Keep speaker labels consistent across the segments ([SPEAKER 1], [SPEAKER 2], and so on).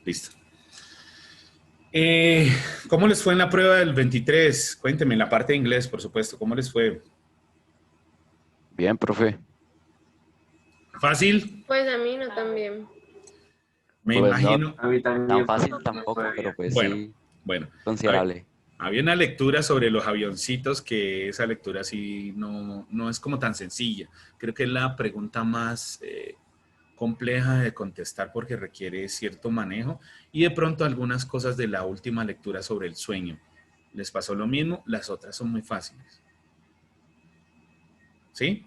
[SPEAKER 1] Listo. Eh, ¿Cómo les fue en la prueba del 23? Cuéntenme, en la parte de inglés, por supuesto. ¿Cómo les fue?
[SPEAKER 2] Bien, profe.
[SPEAKER 1] ¿Fácil?
[SPEAKER 3] Pues a mí no tan bien.
[SPEAKER 1] Me
[SPEAKER 2] Pues no
[SPEAKER 1] imagino.
[SPEAKER 4] A mí
[SPEAKER 2] tan
[SPEAKER 4] también
[SPEAKER 2] fácil
[SPEAKER 4] me
[SPEAKER 2] tampoco,
[SPEAKER 4] fue
[SPEAKER 2] pero
[SPEAKER 4] bien.
[SPEAKER 2] pues
[SPEAKER 1] Bueno,
[SPEAKER 2] sí,
[SPEAKER 1] bueno. Hab-
[SPEAKER 2] considerable.
[SPEAKER 1] Había una lectura sobre los avioncitos que esa lectura sí no es como tan sencilla. Creo que es la pregunta más compleja de contestar porque requiere cierto manejo y de pronto algunas cosas de la última lectura sobre el sueño. ¿Les pasó lo mismo? Las otras son muy fáciles. ¿Sí?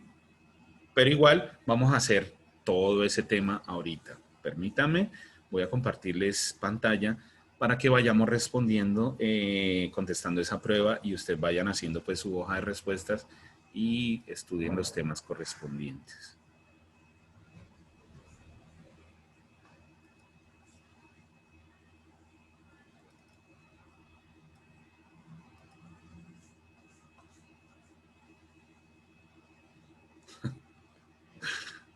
[SPEAKER 1] Pero igual vamos a hacer todo ese tema ahorita. Permítame, voy a compartirles pantalla para que vayamos respondiendo, contestando esa prueba y ustedes vayan haciendo pues su hoja de respuestas y estudien los temas correspondientes.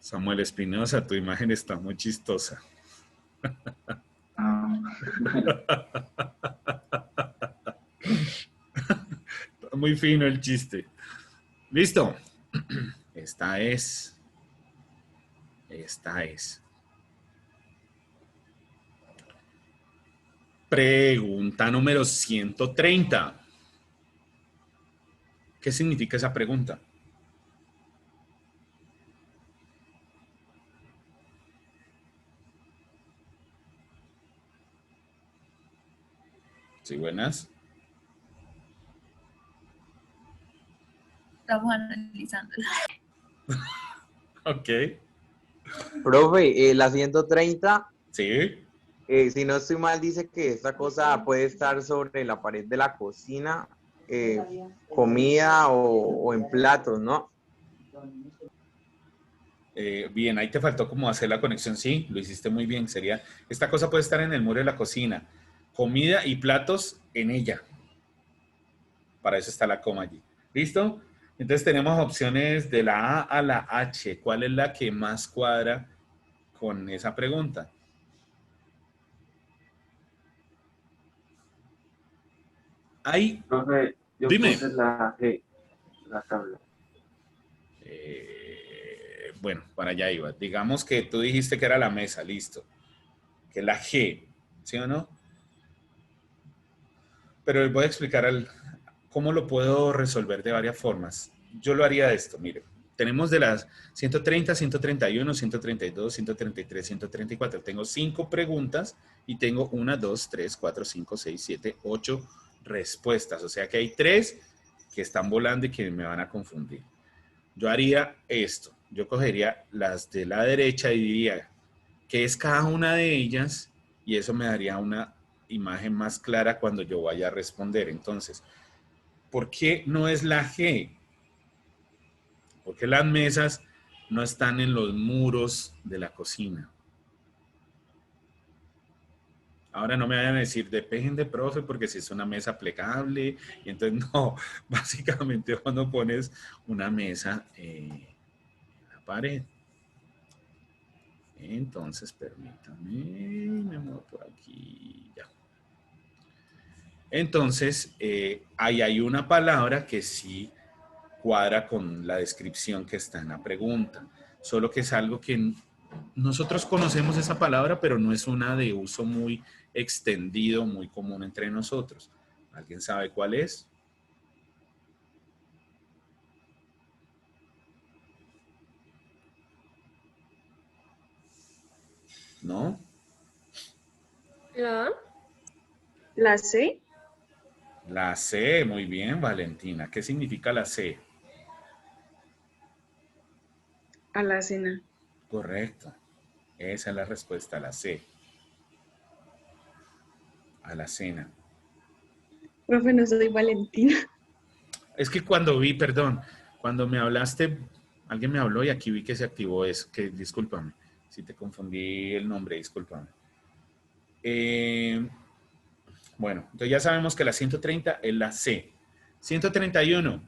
[SPEAKER 1] Samuel Espinosa, tu imagen está muy chistosa. Está muy fino el chiste. ¿Listo? Esta es. Esta es. Pregunta número 130. ¿Qué significa esa pregunta? ¿Sí, buenas?
[SPEAKER 5] Estamos analizándola.
[SPEAKER 1] Ok.
[SPEAKER 4] Profe, la 130,
[SPEAKER 1] Sí.
[SPEAKER 4] si no estoy mal, dice que esta cosa puede estar sobre la pared de la cocina, comida o en platos, ¿no?
[SPEAKER 1] Bien, ahí te faltó como hacer la conexión. Sí, lo hiciste muy bien. Sería, esta cosa puede estar en el muro de la cocina. Comida y platos en ella. Para eso está la coma allí. ¿Listo? Entonces tenemos opciones de la A a la H. ¿Cuál es la que más cuadra con esa pregunta? Hay,
[SPEAKER 6] Profe, yo
[SPEAKER 1] dime.
[SPEAKER 6] puse la G, la tabla.
[SPEAKER 1] Bueno, para allá iba. Digamos que tú dijiste que era la mesa, listo. Que es la G, ¿sí o no? Pero les voy a explicar cómo lo puedo resolver de varias formas. Yo lo haría de esto, mire. Tenemos de las 130, 131, 132, 133, 134. Tengo 5 preguntas y tengo 1, 2, 3, 4, 5, 6, 7, 8 respuestas. O sea que hay 3 que están volando y que me van a confundir. Yo haría esto. Yo cogería las de la derecha y diría qué es cada una de ellas y eso me daría una imagen más clara cuando yo vaya a responder. Entonces, ¿por qué no es la G? Porque las mesas no están en los muros de la cocina. Ahora no me vayan a decir, depende de profe, porque si es una mesa plegable, y entonces no, básicamente cuando pones una mesa en la pared. Entonces, permítame, me muevo por aquí, ya. Entonces, ahí hay una palabra que sí cuadra con la descripción que está en la pregunta, solo que es algo que nosotros conocemos esa palabra, pero no es una de uso muy extendido, muy común entre nosotros. ¿Alguien sabe cuál es? ¿No?
[SPEAKER 3] ¿La?
[SPEAKER 5] La C,
[SPEAKER 1] La C, muy bien, Valentina. ¿Qué significa la C?
[SPEAKER 5] alacena.
[SPEAKER 1] Correcto. Esa es la respuesta, la C, a la cena.
[SPEAKER 5] Profe, no soy Valentina.
[SPEAKER 1] Es que cuando vi, perdón, cuando me hablaste, alguien me habló y aquí vi que se activó eso, que discúlpame, si te confundí el nombre, discúlpame. Eh, bueno, entonces ya sabemos que la 130 es la C. 131,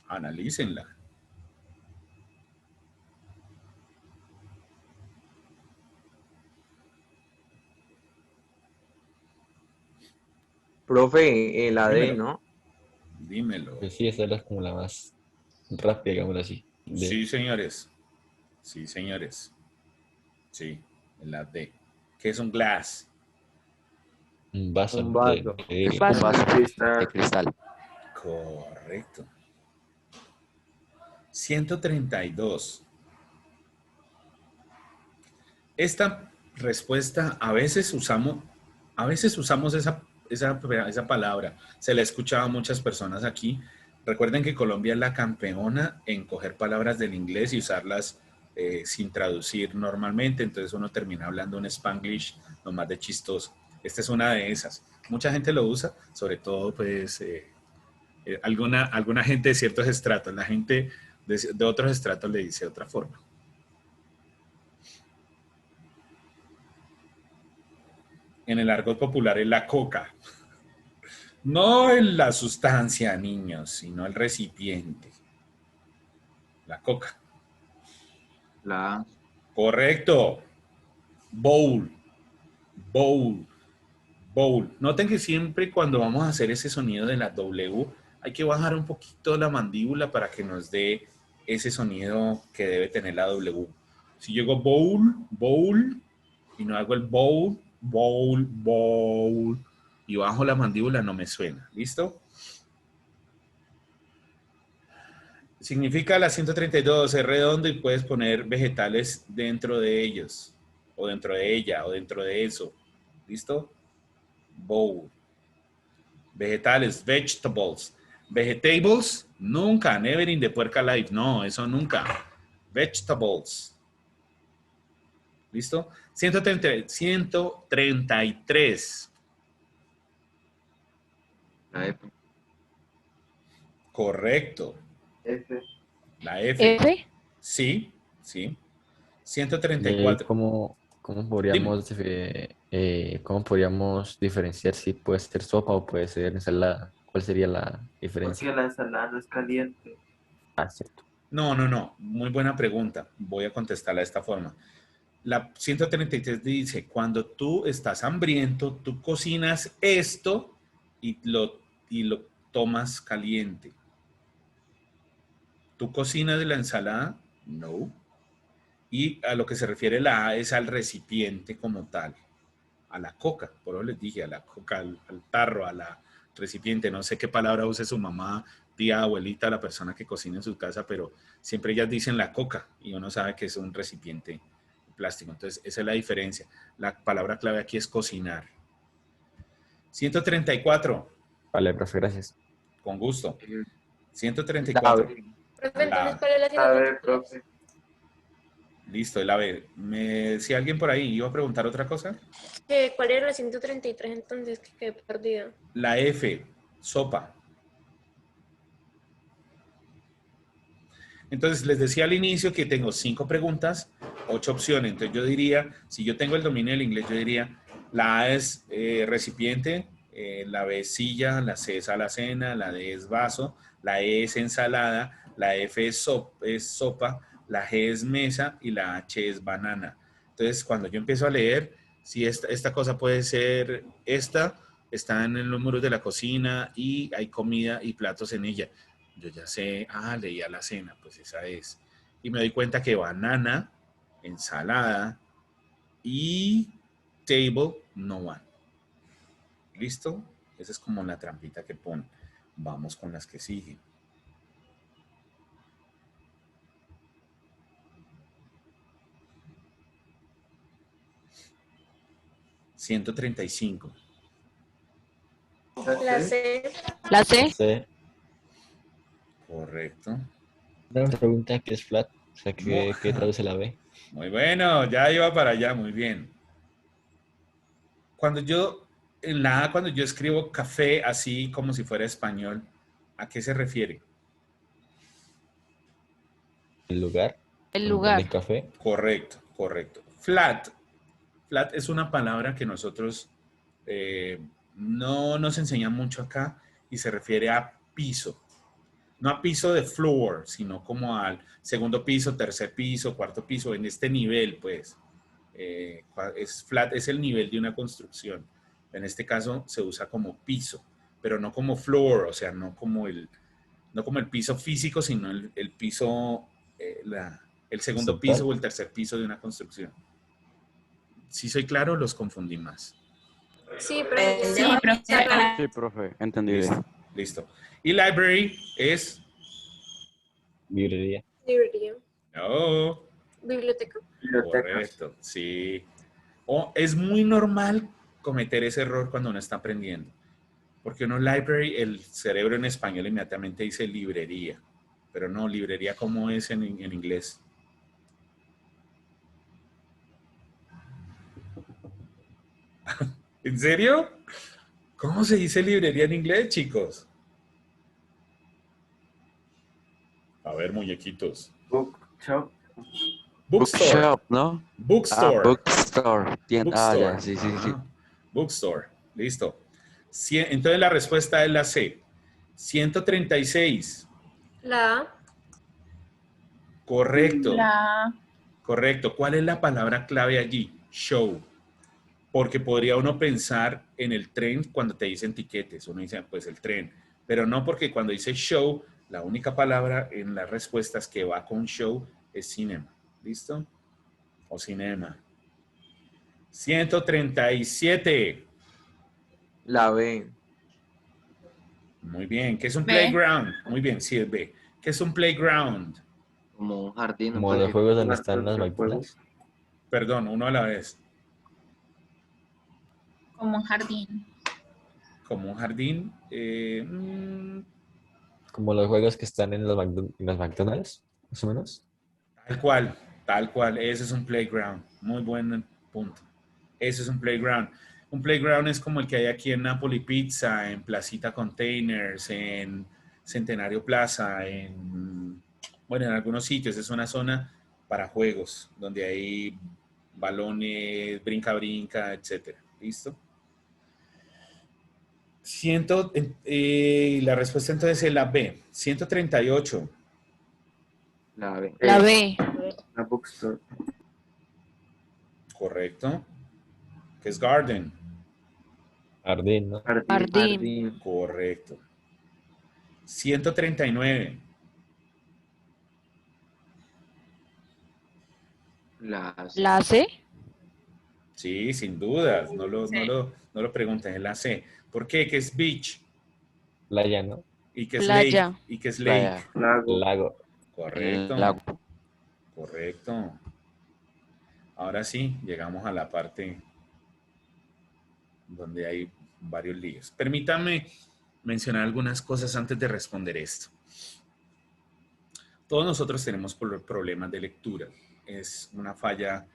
[SPEAKER 1] analícenla.
[SPEAKER 4] Profe, la D,
[SPEAKER 1] Dímelo.
[SPEAKER 4] ¿no?
[SPEAKER 1] Dímelo.
[SPEAKER 3] Pues sí, esa es como la más rápida, digámoslo así.
[SPEAKER 1] Sí, señores. Sí, señores. Sí, la D. ¿Qué es un glass?
[SPEAKER 3] Un vaso
[SPEAKER 4] Un
[SPEAKER 3] de
[SPEAKER 4] vaso.
[SPEAKER 3] vidrio.
[SPEAKER 2] Un vaso de
[SPEAKER 6] Cristal.
[SPEAKER 2] cristal.
[SPEAKER 1] Correcto. 132. Esta respuesta a veces usamos esa palabra. Se la he escuchado a muchas personas aquí. Recuerden que Colombia es la campeona en coger palabras del inglés y usarlas sin traducir normalmente. Entonces uno termina hablando un Spanglish nomás de chistoso. Esta es una de esas. Mucha gente lo usa, sobre todo pues alguna gente de ciertos estratos. La gente de otros estratos le dice de otra forma. En el argot popular es la coca. No en la sustancia, niños, sino el recipiente. La coca.
[SPEAKER 6] La A.
[SPEAKER 1] Correcto. Bowl. Bowl. Bowl. Noten que siempre cuando vamos a hacer ese sonido de la W, hay que bajar un poquito la mandíbula para que nos dé ese sonido que debe tener la W. Si yo digo bowl, bowl, y no hago el bowl, bowl, bowl, y bajo la mandíbula, no me suena. ¿Listo? Significa la 132, es redondo y puedes poner vegetales dentro de ellos, o dentro de ella, o dentro de eso. ¿Listo? Bowl. Vegetales, vegetables. Vegetables, nunca, never in the puerca life. No, eso nunca. Vegetables. ¿Listo? 133.
[SPEAKER 6] La F.
[SPEAKER 1] Correcto.
[SPEAKER 6] F.
[SPEAKER 1] La F.
[SPEAKER 7] F.
[SPEAKER 1] Sí, sí.
[SPEAKER 3] ¿Y
[SPEAKER 1] 134.
[SPEAKER 3] cómo podríamos diferenciar si puede ser sopa o puede ser ensalada? ¿Cuál sería la diferencia?
[SPEAKER 6] Porque la ensalada no es caliente.
[SPEAKER 3] Ah, cierto.
[SPEAKER 1] No, no, no. Muy buena pregunta. Voy a contestarla de esta forma. La 133 dice, cuando tú estás hambriento, tú cocinas esto y lo tomas caliente. ¿Tú cocinas de la ensalada? No. Y a lo que se refiere la A es al recipiente como tal, a la coca, por eso les dije, a la coca, al tarro, a la recipiente. No sé qué palabra use su mamá, tía, abuelita, la persona que cocina en su casa, pero siempre ellas dicen la coca y uno sabe que es un recipiente plástico. Entonces, esa es la diferencia. La palabra clave aquí es cocinar. 134,
[SPEAKER 3] Vale, profe, gracias.
[SPEAKER 1] con gusto.
[SPEAKER 4] La
[SPEAKER 1] 134.
[SPEAKER 4] B.
[SPEAKER 7] Profe,
[SPEAKER 1] La-
[SPEAKER 7] entonces, ¿cuál es la
[SPEAKER 6] A ver,
[SPEAKER 7] 133?
[SPEAKER 6] profe.
[SPEAKER 1] Listo, el B. Si alguien por ahí iba a preguntar otra cosa.
[SPEAKER 7] ¿Cuál era la 133 entonces? Que quedé perdida.
[SPEAKER 1] La F, sopa. Entonces, les decía al inicio que tengo 5 preguntas, 8 opciones. Entonces, yo diría, si yo tengo el dominio del inglés, yo diría, la A es recipiente, la B es silla, la C es alacena, la D es vaso, la E es ensalada, la F es sopa, la G es mesa y la H es banana. Entonces, cuando yo empiezo a leer, si esta cosa puede ser está en los muros de la cocina y hay comida y platos en ella. Yo ya sé, leía la cena, pues esa es. Y me doy cuenta que banana, ensalada y table no van. ¿Listo? Esa es como la trampita que pone. Vamos con las que siguen. $135.
[SPEAKER 7] La C.
[SPEAKER 5] La C.
[SPEAKER 3] Sí.
[SPEAKER 1] Correcto.
[SPEAKER 3] Una pregunta que es flat, o sea, ¿qué
[SPEAKER 1] No.
[SPEAKER 3] traduce la B?
[SPEAKER 1] Muy bueno, ya iba para allá, muy bien. En la A, cuando yo escribo café así como si fuera español, ¿a qué se refiere?
[SPEAKER 3] ¿El lugar?
[SPEAKER 5] El
[SPEAKER 3] ¿El
[SPEAKER 5] lugar.
[SPEAKER 3] café?
[SPEAKER 1] Correcto, correcto. Flat. Flat es una palabra que nosotros no nos enseñan mucho acá y se refiere a piso. No a piso de floor, sino como al segundo piso, tercer piso, cuarto piso, en este nivel, pues. Es flat, es el nivel de una construcción. En este caso se usa como piso, pero no como floor, o sea, no como el piso físico, sino el piso, el segundo piso o el tercer piso de una construcción. Si soy claro, los confundí más.
[SPEAKER 7] Sí, pero
[SPEAKER 5] Sí, profe.
[SPEAKER 2] Sí, profe, entendido.
[SPEAKER 1] Listo, listo. Y library es...
[SPEAKER 3] Librería.
[SPEAKER 7] librería.
[SPEAKER 1] No,
[SPEAKER 7] Biblioteca.
[SPEAKER 6] Biblioteca.
[SPEAKER 1] correcto, sí. O es muy normal cometer ese error cuando uno está aprendiendo. Porque uno library, el cerebro en español inmediatamente dice librería. Pero no, librería, ¿cómo es en inglés? ¿En serio? ¿Cómo se dice librería en inglés, chicos? A ver, muñequitos.
[SPEAKER 6] Bookshop.
[SPEAKER 1] Bookstore.
[SPEAKER 2] Bookshop, ¿no?
[SPEAKER 1] Bookstore.
[SPEAKER 2] Bookstore.
[SPEAKER 1] Bookstore.
[SPEAKER 2] Ya, sí.
[SPEAKER 1] Ajá. Bookstore. Listo. Entonces la respuesta es la C. 136.
[SPEAKER 7] La A.
[SPEAKER 1] Correcto.
[SPEAKER 5] La
[SPEAKER 1] Correcto. ¿Cuál es la palabra clave allí? Show. Porque podría uno pensar en el tren cuando te dicen tiquetes. Uno dice, pues el tren. Pero no, porque cuando dice show, la única palabra en las respuestas que va con show es cinema. ¿Listo? O cinema. 137.
[SPEAKER 4] La B.
[SPEAKER 1] Muy bien. ¿Qué es un
[SPEAKER 5] B.
[SPEAKER 1] playground? Muy bien, sí es B. ¿Qué es un playground?
[SPEAKER 6] Como un jardín.
[SPEAKER 3] Como
[SPEAKER 6] un
[SPEAKER 3] los
[SPEAKER 6] parque,
[SPEAKER 3] juegos donde
[SPEAKER 6] lugar
[SPEAKER 3] están las
[SPEAKER 6] de juegos.
[SPEAKER 3] McDonald's.
[SPEAKER 1] Perdón, uno a la vez.
[SPEAKER 5] como un jardín.
[SPEAKER 1] Como un jardín.
[SPEAKER 3] Como los juegos que están en las McDonald's, más o menos.
[SPEAKER 1] Tal cual, tal cual. Ese es un playground. Muy buen punto. Ese es un playground. Un playground es como el que hay aquí en Napoli Pizza, en Placita Containers, en Centenario Plaza, en algunos sitios. Es una zona para juegos, donde hay balones, brinca, etcétera. ¿Listo? La respuesta entonces es la B. 138.
[SPEAKER 6] La B.
[SPEAKER 5] La B.
[SPEAKER 6] La bookstore.
[SPEAKER 1] Correcto. ¿Qué es garden?
[SPEAKER 3] Jardín, ¿no?
[SPEAKER 5] Jardín.
[SPEAKER 1] Correcto. 139.
[SPEAKER 5] La C.
[SPEAKER 1] Sí, sin dudas. No lo pregunten, es la C. ¿Por qué? ¿Qué es beach?
[SPEAKER 3] Playa, ¿no?
[SPEAKER 1] ¿Y qué es
[SPEAKER 5] Playa.
[SPEAKER 1] lake? ¿Y qué es lake?
[SPEAKER 2] Playa.
[SPEAKER 6] Lago.
[SPEAKER 3] Lago.
[SPEAKER 1] Correcto.
[SPEAKER 2] Lago.
[SPEAKER 1] Correcto. Ahora sí, llegamos a la parte donde hay varios líos. Permítame mencionar algunas cosas antes de responder esto. Todos nosotros tenemos problemas de lectura. Es una falla.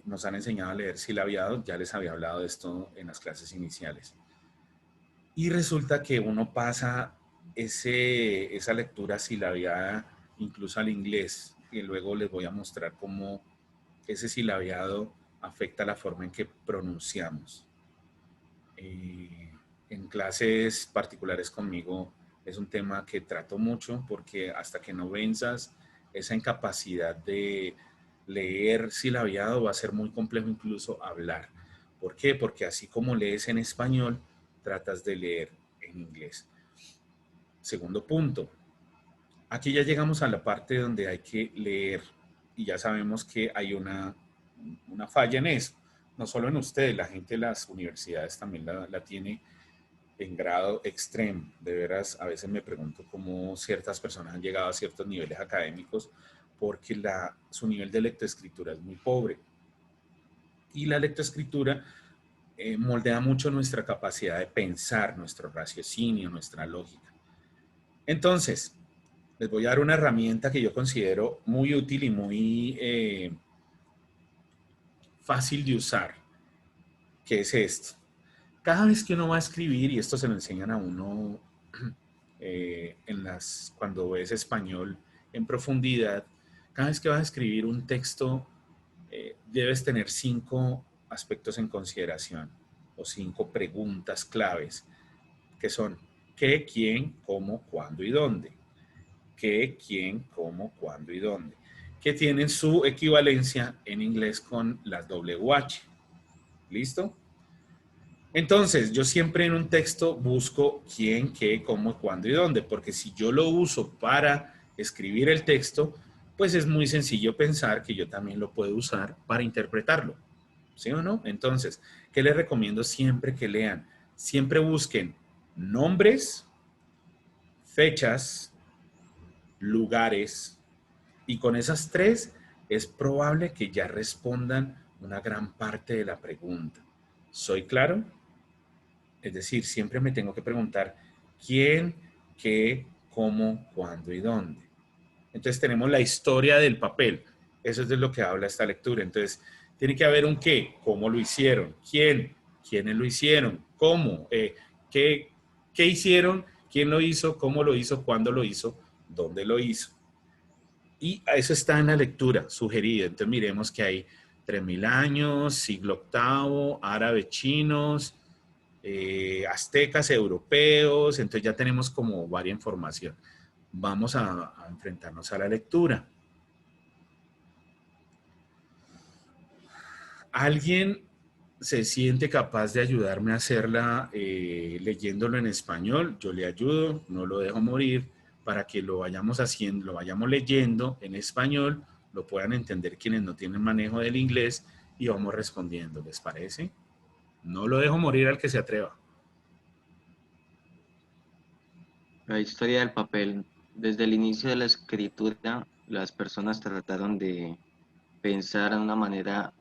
[SPEAKER 1] Nos han enseñado a leer silabiado. Ya les había hablado de esto en las clases iniciales. Y resulta que uno pasa esa lectura silabiada incluso al inglés. Y luego les voy a mostrar cómo ese silabiado afecta la forma en que pronunciamos. En clases particulares conmigo es un tema que trato mucho porque hasta que no venzas esa incapacidad de leer silabiado va a ser muy complejo incluso hablar. ¿Por qué? Porque así como lees en español, tratas de leer en inglés. Segundo punto. Aquí ya llegamos a la parte donde hay que leer y ya sabemos que hay una falla en eso. No solo en ustedes, la gente de las universidades también la tiene en grado extremo. De veras, a veces me pregunto cómo ciertas personas han llegado a ciertos niveles académicos porque su nivel de lectoescritura es muy pobre. Y la lectoescritura moldea mucho nuestra capacidad de pensar, nuestro raciocinio, nuestra lógica. Entonces, les voy a dar una herramienta que yo considero muy útil y muy fácil de usar, que es esto. Cada vez que uno va a escribir, y esto se lo enseñan a uno cuando ves español en profundidad, cada vez que vas a escribir un texto, debes tener 5 aspectos en consideración o 5 preguntas claves, que son qué, quién, cómo, cuándo y dónde. Qué, quién, cómo, cuándo y dónde. Que tienen su equivalencia en inglés con las WH. ¿Listo? Entonces, yo siempre en un texto busco quién, qué, cómo, cuándo y dónde, porque si yo lo uso para escribir el texto, pues es muy sencillo pensar que yo también lo puedo usar para interpretarlo. ¿Sí o no? Entonces, ¿qué les recomiendo siempre que lean? Siempre busquen nombres, fechas, lugares, y con esas tres es probable que ya respondan una gran parte de la pregunta. ¿Soy claro? Es decir, siempre me tengo que preguntar quién, qué, cómo, cuándo y dónde. Entonces tenemos la historia del papel. Eso es de lo que habla esta lectura. Entonces, tiene que haber un qué, cómo lo hicieron, quién, quiénes lo hicieron, cómo, qué, qué hicieron, quién lo hizo, cómo lo hizo, cuándo lo hizo, dónde lo hizo. Y eso está en la lectura sugerida. Entonces miremos que hay 3000 años, siglo octavo, árabes chinos, aztecas, europeos. Entonces ya tenemos como varia información. Vamos a enfrentarnos a la lectura. ¿Alguien se siente capaz de ayudarme a hacerla leyéndolo en español? Yo le ayudo, no lo dejo morir, para que lo vayamos haciendo, lo vayamos leyendo en español, lo puedan entender quienes no tienen manejo del inglés y vamos respondiendo, ¿les parece? No lo dejo morir al que se atreva.
[SPEAKER 6] La historia del papel. Desde el inicio de la escritura, las personas trataron de pensar en una manera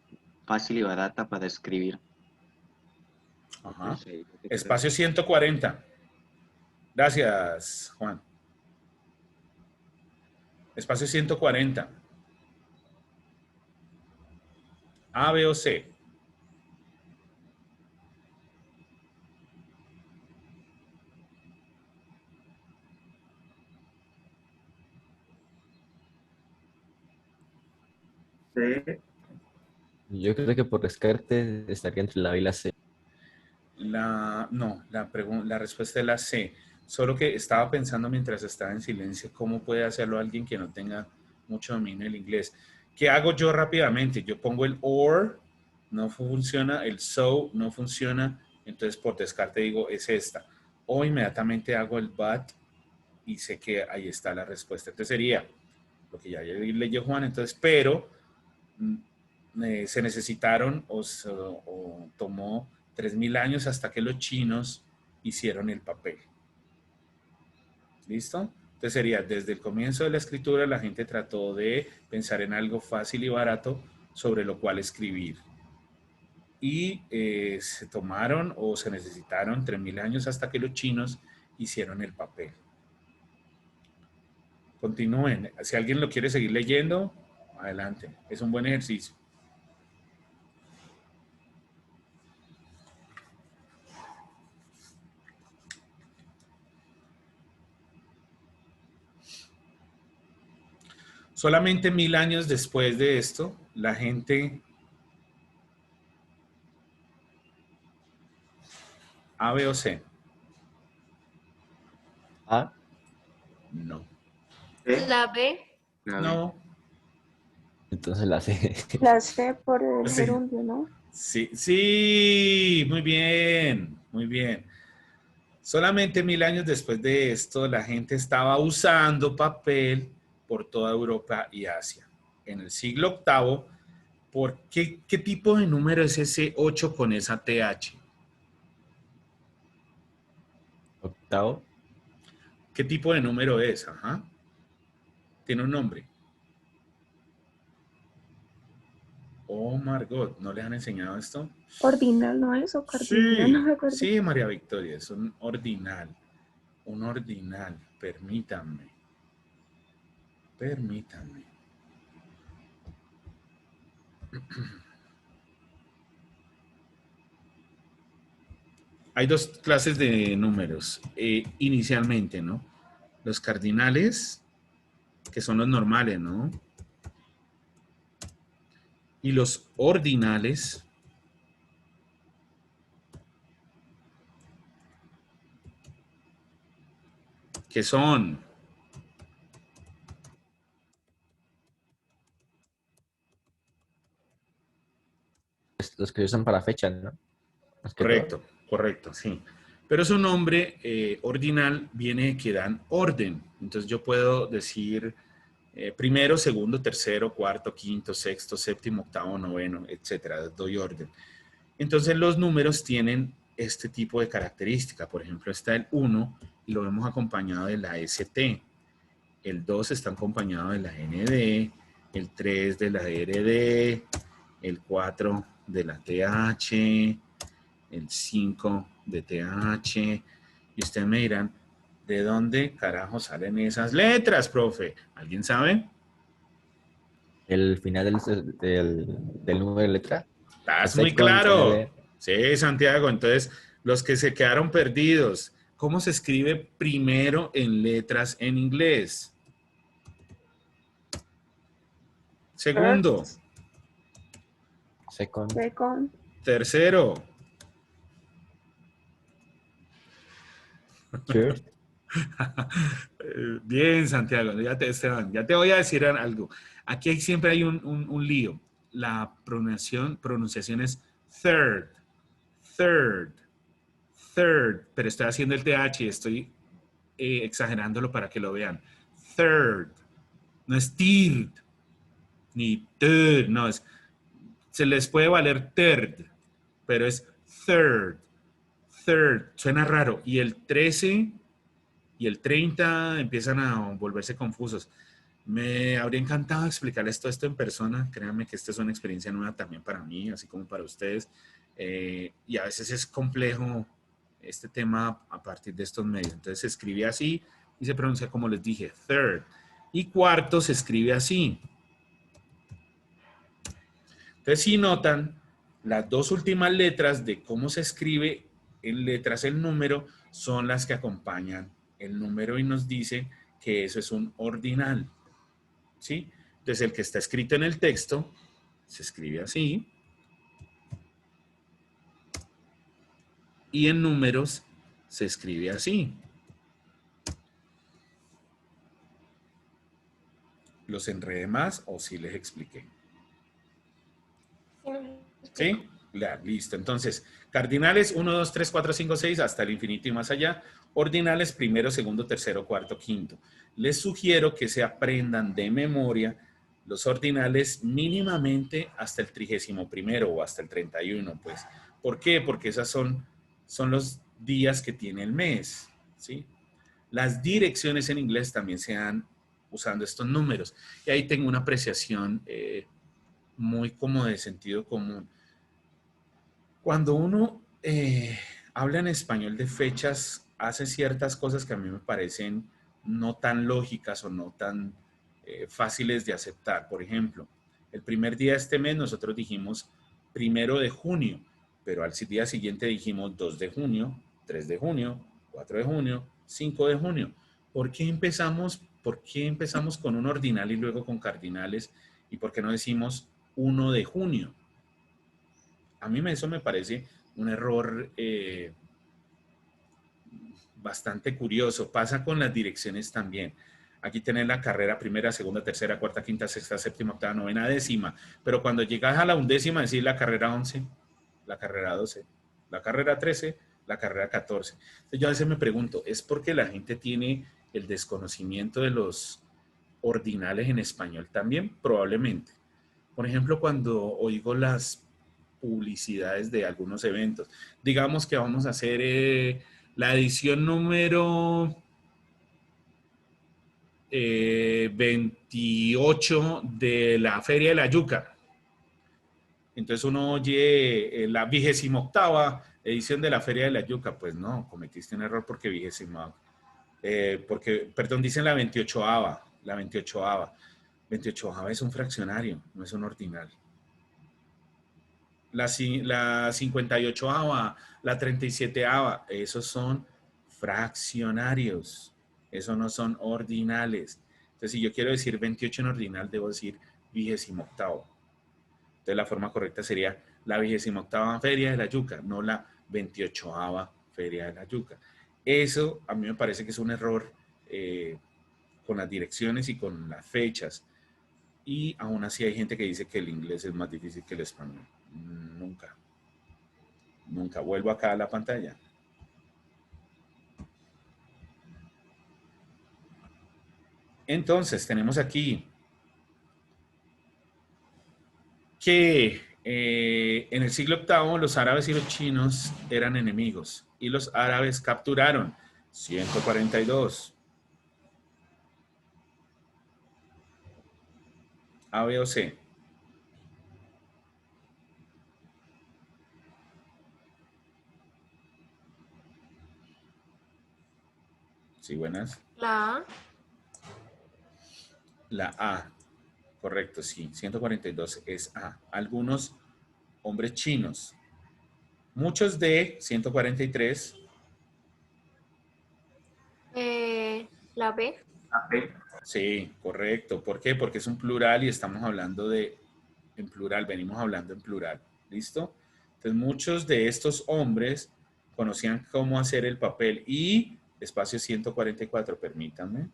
[SPEAKER 6] fácil y barata para escribir.
[SPEAKER 1] Ajá.
[SPEAKER 6] No sé, ¿qué te
[SPEAKER 1] Espacio
[SPEAKER 6] parece?
[SPEAKER 1] 140. Gracias, Juan. Espacio 140. A, B o C.
[SPEAKER 6] Sí.
[SPEAKER 3] Yo creo que por descarte estaría entre la B y la C.
[SPEAKER 1] No, la respuesta es la C. Solo que estaba pensando mientras estaba en silencio cómo puede hacerlo alguien que no tenga mucho dominio del inglés. ¿Qué hago yo rápidamente? Yo pongo el or, no funciona, el so no funciona, entonces por descarte digo es esta. O inmediatamente hago el but y sé que ahí está la respuesta. Entonces sería lo que ya leyó Juan, entonces, pero se necesitaron o tomó 3000 años hasta que los chinos hicieron el papel. ¿Listo? Entonces sería, desde el comienzo de la escritura, la gente trató de pensar en algo fácil y barato sobre lo cual escribir. Y se tomaron o se necesitaron 3000 años hasta que los chinos hicieron el papel. Continúen. Si alguien lo quiere seguir leyendo, adelante. Es un buen ejercicio. Solamente 1000 años después de esto, la gente A, B o C.
[SPEAKER 3] A.
[SPEAKER 1] No.
[SPEAKER 7] La B.
[SPEAKER 6] La B.
[SPEAKER 1] No.
[SPEAKER 3] Entonces la C.
[SPEAKER 8] La C por el
[SPEAKER 1] Sí.
[SPEAKER 8] gerundio, ¿no?
[SPEAKER 1] Sí, sí, muy bien, muy bien. Solamente 1000 años después de esto, la gente estaba usando papel por toda Europa y Asia. En el siglo octavo, ¿qué tipo de número es ese 8 con esa TH?
[SPEAKER 3] Octavo.
[SPEAKER 1] ¿Qué tipo de número es? Ajá. Tiene un nombre. Oh, Margot, ¿no les han enseñado esto?
[SPEAKER 8] Ordinal, ¿no es? O cardinal,
[SPEAKER 1] Sí,
[SPEAKER 8] no me acuerdo.
[SPEAKER 1] sí, María Victoria, es un ordinal. Un ordinal, permítanme. Permítanme. Hay dos clases de números, inicialmente, ¿no? Los cardinales, que son los normales, ¿no? Y los ordinales, que son
[SPEAKER 3] Los que usan para fecha, ¿no? Más que todo.
[SPEAKER 1] correcto. Correcto, sí. Pero su nombre ordinal viene que dan orden. Entonces yo puedo decir primero, segundo, tercero, cuarto, quinto, sexto, séptimo, octavo, noveno, etcétera. Doy orden. Entonces los números tienen este tipo de característica. Por ejemplo, está el 1 y lo vemos acompañado de la ST. El 2 está acompañado de la ND, el 3 de la RD, el 4 de la TH, el 5 de TH. Y ustedes me dirán, ¿de dónde carajo salen esas letras, profe? ¿Alguien sabe?
[SPEAKER 3] El final del número de letra.
[SPEAKER 1] Estás muy
[SPEAKER 3] Second,
[SPEAKER 1] claro.
[SPEAKER 3] ND.
[SPEAKER 1] Sí, Santiago. Entonces, los que se quedaron perdidos, ¿cómo se escribe primero en letras en inglés? Segundo.
[SPEAKER 3] Second.
[SPEAKER 8] Second.
[SPEAKER 1] Tercero.
[SPEAKER 3] First.
[SPEAKER 1] Bien, Santiago. Esteban, ya te voy a decir algo. Aquí siempre hay un lío. La pronunciación es third, third, third. Pero estoy haciendo el TH y estoy exagerándolo para que lo vean. Third. No es third, ni third. No, se les puede valer third, pero es third. Third. Suena raro. Y el 13 y el 30 empiezan a volverse confusos. Me habría encantado explicarles todo esto en persona. Créanme que esta es una experiencia nueva también para mí, así como para ustedes. Y a veces es complejo este tema a partir de estos medios. Entonces se escribe así y se pronuncia como les dije, third. Y cuarto se escribe así. Entonces si notan, las dos últimas letras de cómo se escribe en letras el número son las que acompañan el número y nos dice que eso es un ordinal. ¿Sí? Entonces el que está escrito en el texto se escribe así. Y en números se escribe así. ¿Los enredé más o sí les expliqué? ¿Sí? Listo. Entonces, cardinales 1, 2, 3, 4, 5, 6, hasta el infinito y más allá. Ordinales primero, segundo, tercero, cuarto, quinto. Les sugiero que se aprendan de memoria los ordinales mínimamente hasta el 31º o hasta el 31, pues. ¿Por qué? Porque esas son los días que tiene el mes, ¿sí? Las direcciones en inglés también se dan usando estos números. Y ahí tengo una apreciación muy como de sentido común. Cuando uno habla en español de fechas, hace ciertas cosas que a mí me parecen no tan lógicas o no tan fáciles de aceptar. Por ejemplo, el primer día de este mes nosotros dijimos 1 de junio, pero al día siguiente dijimos 2 de junio, 3 de junio, 4 de junio, 5 de junio. ¿Por qué empezamos con un ordinal y luego con cardinales? ¿Y por qué no decimos 1 de junio? A mí eso me parece un error bastante curioso. Pasa con las direcciones también. Aquí tenés la carrera primera, segunda, tercera, cuarta, quinta, sexta, séptima, octava, novena, décima. Pero cuando llegas a la undécima, decís la carrera 11, la carrera 12, la carrera 13, la carrera 14. Entonces yo a veces me pregunto, ¿es porque la gente tiene el desconocimiento de los ordinales en español también? Probablemente. Por ejemplo, cuando oigo las publicidades de algunos eventos. Digamos que vamos a hacer la edición número 28 de la Feria de la Yuca. Entonces uno oye la 28ª edición de la Feria de la Yuca. Pues no, cometiste un error porque perdón, dicen la 28ª. La 28ª. 28ª es un fraccionario, no es un ordinal. La 58ª, la 37ª, esos son fraccionarios. Esos no son ordinales. Entonces, si yo quiero decir 28 en ordinal, debo decir 28º. Entonces, la forma correcta sería la 28ª Feria de la Yuca, no la 28ª Feria de la Yuca. Eso a mí me parece que es un error con las direcciones y con las fechas. Y aún así hay gente que dice que el inglés es más difícil que el español. Nunca. Nunca. Vuelvo acá a la pantalla. Entonces, tenemos aquí que en el siglo VIII los árabes y los chinos eran enemigos y los árabes capturaron 142. A, B o C. Sí, buenas.
[SPEAKER 7] La A.
[SPEAKER 1] La A. Correcto, sí. 142 es A. Algunos hombres chinos. Muchos de 143.
[SPEAKER 7] La B.
[SPEAKER 1] Sí, correcto. ¿Por qué? Porque es un plural y estamos hablando en plural, venimos hablando en plural. ¿Listo? Entonces, muchos de estos hombres conocían cómo hacer el papel y espacio 144, permítanme.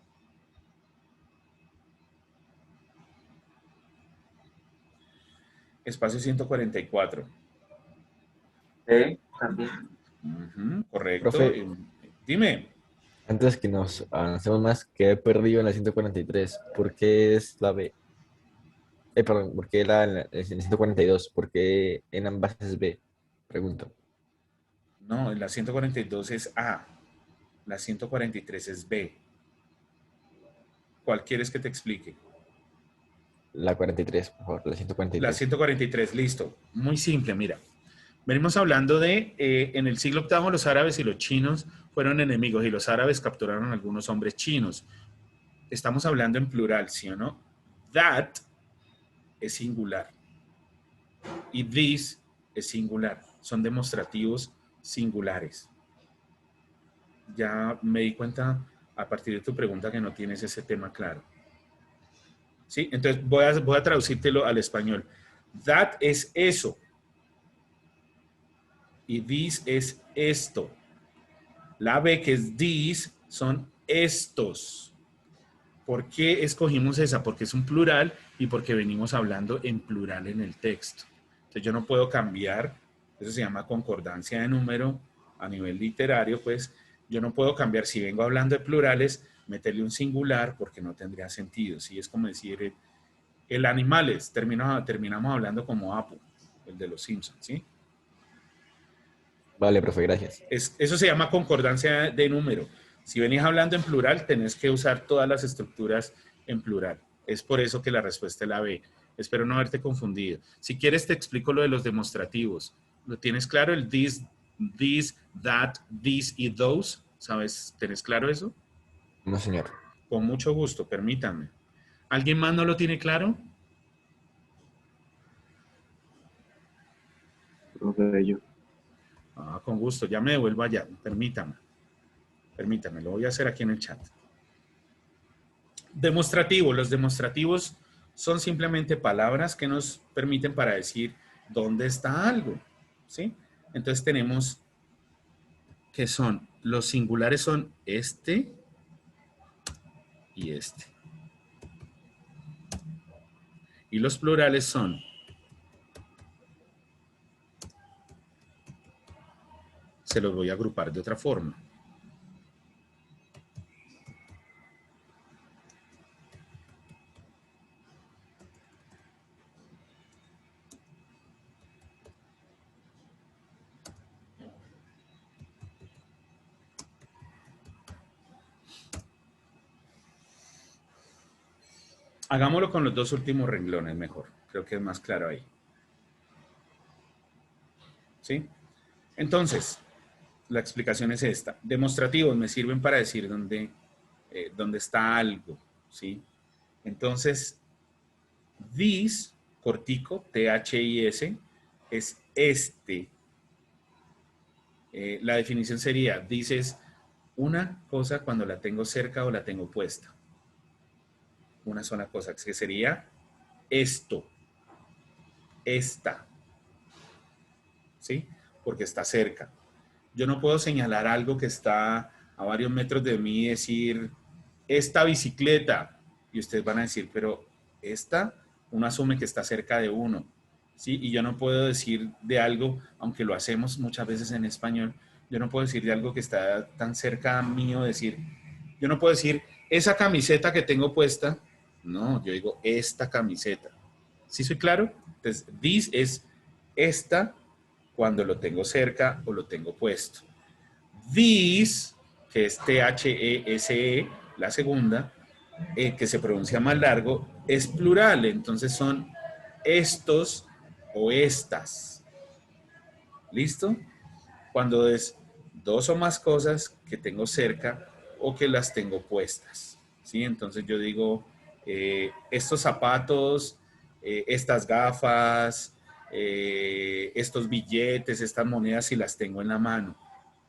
[SPEAKER 1] Espacio 144.
[SPEAKER 4] También.
[SPEAKER 1] Ujú, correcto.
[SPEAKER 3] Profe.
[SPEAKER 1] Dime.
[SPEAKER 3] Antes que nos avancemos más, quedé perdido en la 143. ¿Por qué es la B? Perdón, ¿por qué en la 142? ¿Por qué en ambas es B? Pregunto.
[SPEAKER 1] No, la 142 es A. La 143 es B. ¿Cuál quieres que te explique?
[SPEAKER 3] La 43, por favor, la
[SPEAKER 1] La
[SPEAKER 3] 143.
[SPEAKER 1] 143, listo. Muy simple, mira. Venimos hablando de, en el siglo VIII los árabes y los chinos fueron enemigos y los árabes capturaron a algunos hombres chinos. Estamos hablando en plural, ¿sí o no? That es singular. Y this es singular. Son demostrativos singulares. Ya me di cuenta a partir de tu pregunta que no tienes ese tema claro. ¿Sí? Entonces voy a traducírtelo al español. That es eso. Y this es esto. La B, que es this, son estos. ¿Por qué escogimos esa? Porque es un plural y porque venimos hablando en plural en el texto. Entonces yo no puedo cambiar, eso se llama concordancia de número a nivel literario, pues yo no puedo cambiar, si vengo hablando de plurales, meterle un singular porque no tendría sentido. ¿Sí? Es como decir, el animales, terminamos hablando como Apu, el de los Simpsons, ¿sí?
[SPEAKER 3] Vale, profe, gracias.
[SPEAKER 1] Eso se llama concordancia de número. Si venís hablando en plural, tenés que usar todas las estructuras en plural. Es por eso que la respuesta es la B. Espero no haberte confundido. Si quieres, te explico lo de los demostrativos. ¿Lo tienes claro? El this, that, this y those. ¿Sabes? ¿Tenés claro eso?
[SPEAKER 3] No, señor.
[SPEAKER 1] Con mucho gusto, permítanme. ¿Alguien más no lo tiene claro?
[SPEAKER 2] Profe, yo.
[SPEAKER 1] Ah, con gusto, ya me devuelvo allá, permítame. Permítame, lo voy a hacer aquí en el chat. Demostrativo, los demostrativos son simplemente palabras que nos permiten para decir dónde está algo, ¿sí? Entonces tenemos que son, los singulares son este y este. Y los plurales son se los voy a agrupar de otra forma. Hagámoslo con los dos últimos renglones mejor. Creo que es más claro ahí. ¿Sí? Entonces, la explicación es esta. Demostrativos me sirven para decir dónde está algo, ¿sí? Entonces, this, cortico, T-H-I-S, es este. La definición sería, this es una cosa cuando la tengo cerca o la tengo puesta. Una sola cosa, que sería esto, esta, ¿sí? Porque está cerca. Yo no puedo señalar algo que está a varios metros de mí y decir, esta bicicleta. Y ustedes van a decir, pero esta, uno asume que está cerca de uno. ¿sí? Y yo no puedo decir de algo, aunque lo hacemos muchas veces en español, yo no puedo decir de algo que está tan cerca mío, decir, yo no puedo decir, esa camiseta que tengo puesta, no, yo digo, esta camiseta. ¿Sí soy claro? Entonces, this es esta cuando lo tengo cerca o lo tengo puesto. This, que es T-H-E-S-E, la segunda, que se pronuncia más largo, es plural, entonces son estos o estas. ¿Listo? Cuando es dos o más cosas que tengo cerca o que las tengo puestas. ¿Sí? Entonces yo digo, estos zapatos, estas gafas, estos billetes, estas monedas, si las tengo en la mano.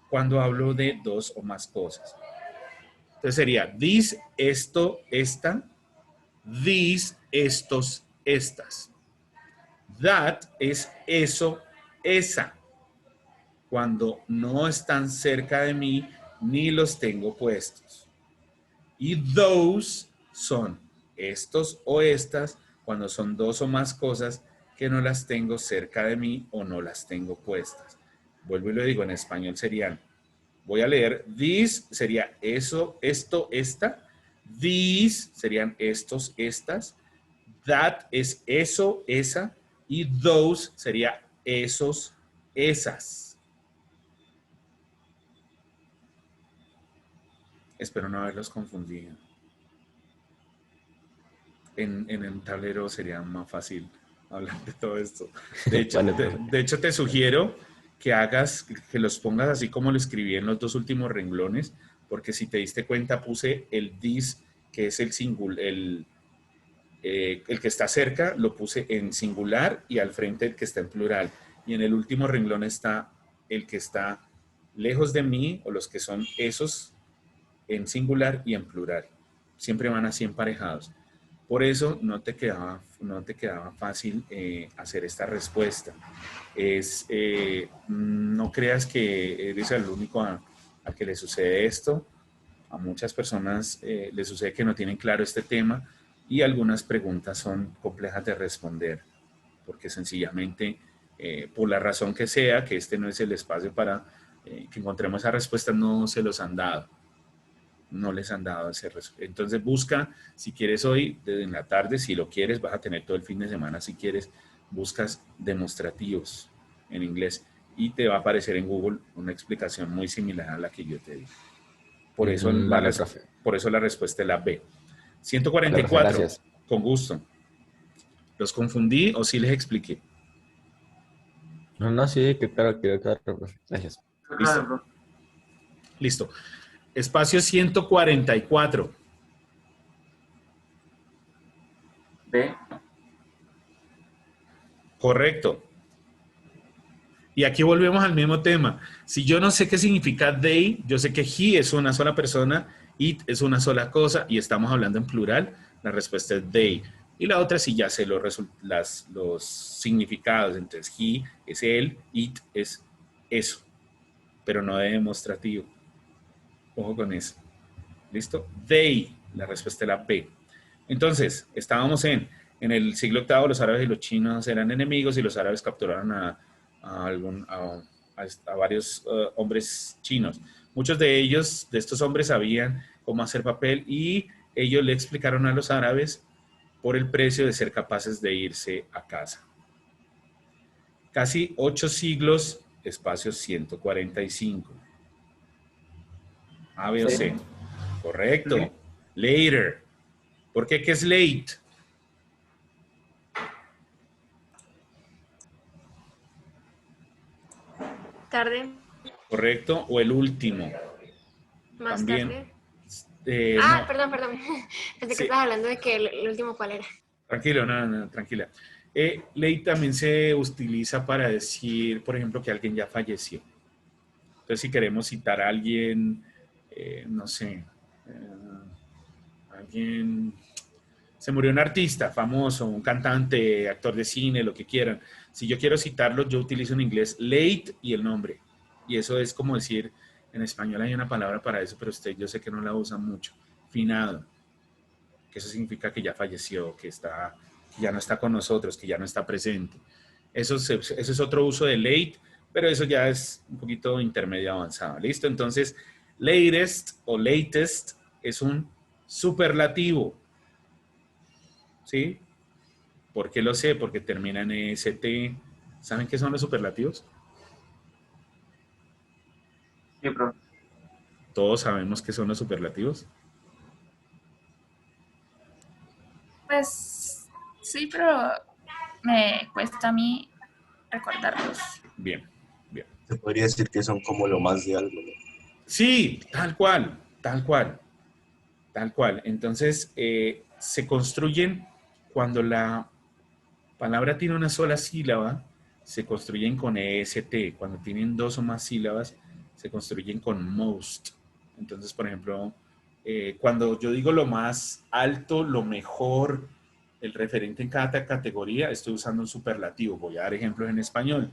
[SPEAKER 1] Cuando hablo de dos o más cosas. Entonces sería this, esto, esta, these, estos, estas. That es eso, esa. Cuando no están cerca de mí ni los tengo puestos. Y those son estos o estas cuando son dos o más cosas que no las tengo cerca de mí o no las tengo puestas. Vuelvo y lo digo, en español serían, voy a leer, this sería eso, esto, esta. These serían estos, estas. That es eso, esa. Y those sería esos, esas. Espero no haberlos confundido. En el tablero sería más fácil hablar de todo esto. De hecho, de hecho te sugiero que hagas, que los pongas así como lo escribí en los dos últimos renglones, porque si te diste cuenta puse el this, que es el que está cerca, lo puse en singular y al frente el que está en plural. Y en el último renglón está el que está lejos de mí o los que son esos en singular y en plural. Siempre van así emparejados. Por eso no te quedaba fácil hacer esta respuesta. No creas que eres el único a que le sucede esto. A muchas personas les sucede que no tienen claro este tema y algunas preguntas son complejas de responder porque sencillamente, por la razón que sea, que este no es el espacio para que encontremos esa respuesta, no se los han dado. No les han dado ese resultado. Entonces busca, si quieres hoy, en la tarde, si lo quieres, vas a tener todo el fin de semana, si quieres, buscas demostrativos en inglés y te va a aparecer en Google una explicación muy similar a la que yo te di. Por eso, por eso la respuesta es la B. 144,
[SPEAKER 3] gracias.
[SPEAKER 1] Con gusto. ¿Los confundí o sí les expliqué?
[SPEAKER 3] No, sí, que claro, profe. Gracias.
[SPEAKER 1] Listo. Listo. Espacio 144.
[SPEAKER 9] B.
[SPEAKER 1] Correcto. Y aquí volvemos al mismo tema. Si yo no sé qué significa they, yo sé que he es una sola persona, it es una sola cosa y estamos hablando en plural, la respuesta es they. Y la otra sí ya sé los significados. Entonces he es él, it es eso, pero no de demostrativo. Ojo con eso. ¿Listo? They, la respuesta es la P. Entonces, estábamos en el siglo VIII, los árabes y los chinos eran enemigos y los árabes capturaron a varios hombres chinos. Muchos de ellos, de estos hombres, sabían cómo hacer papel y ellos le explicaron a los árabes por el precio de ser capaces de irse a casa. Casi 8 siglos, espacio 145. A, B o C. Correcto. Later. ¿Por qué? ¿Qué es late?
[SPEAKER 7] Tarde.
[SPEAKER 1] Correcto. O el último.
[SPEAKER 7] Más
[SPEAKER 1] También.
[SPEAKER 7] tarde.
[SPEAKER 1] No.
[SPEAKER 7] Perdón. Pensé que estabas hablando de que el último cuál era.
[SPEAKER 1] Tranquilo, no, tranquila. Late también se utiliza para decir, por ejemplo, que alguien ya falleció. Entonces, si queremos citar a alguien, no sé, alguien, se murió un artista famoso, un cantante, actor de cine, lo que quieran. Si yo quiero citarlo, yo utilizo en inglés late y el nombre. Y eso es como decir, en español hay una palabra para eso, pero yo sé que no la usan mucho. Finado. Que eso significa que ya falleció, que ya no está con nosotros, que ya no está presente. Eso es otro uso de late, pero eso ya es un poquito intermedio avanzado. ¿Listo? Entonces, latest o latest es un superlativo. ¿Sí? ¿Por qué lo sé? Porque termina en EST. ¿Saben qué son los superlativos?
[SPEAKER 9] Sí, profe.
[SPEAKER 1] Todos sabemos qué son los superlativos.
[SPEAKER 5] Pues sí, pero me cuesta a mí recordarlos.
[SPEAKER 1] Bien, bien.
[SPEAKER 10] Se podría decir que son como lo más de algo, ¿no?
[SPEAKER 1] Sí, tal cual, tal cual, tal cual. Entonces, se construyen cuando la palabra tiene una sola sílaba, se construyen con EST. Cuando tienen dos o más sílabas, se construyen con most. Entonces, por ejemplo, cuando yo digo lo más alto, lo mejor, el referente en cada categoría, estoy usando un superlativo. Voy a dar ejemplos en español.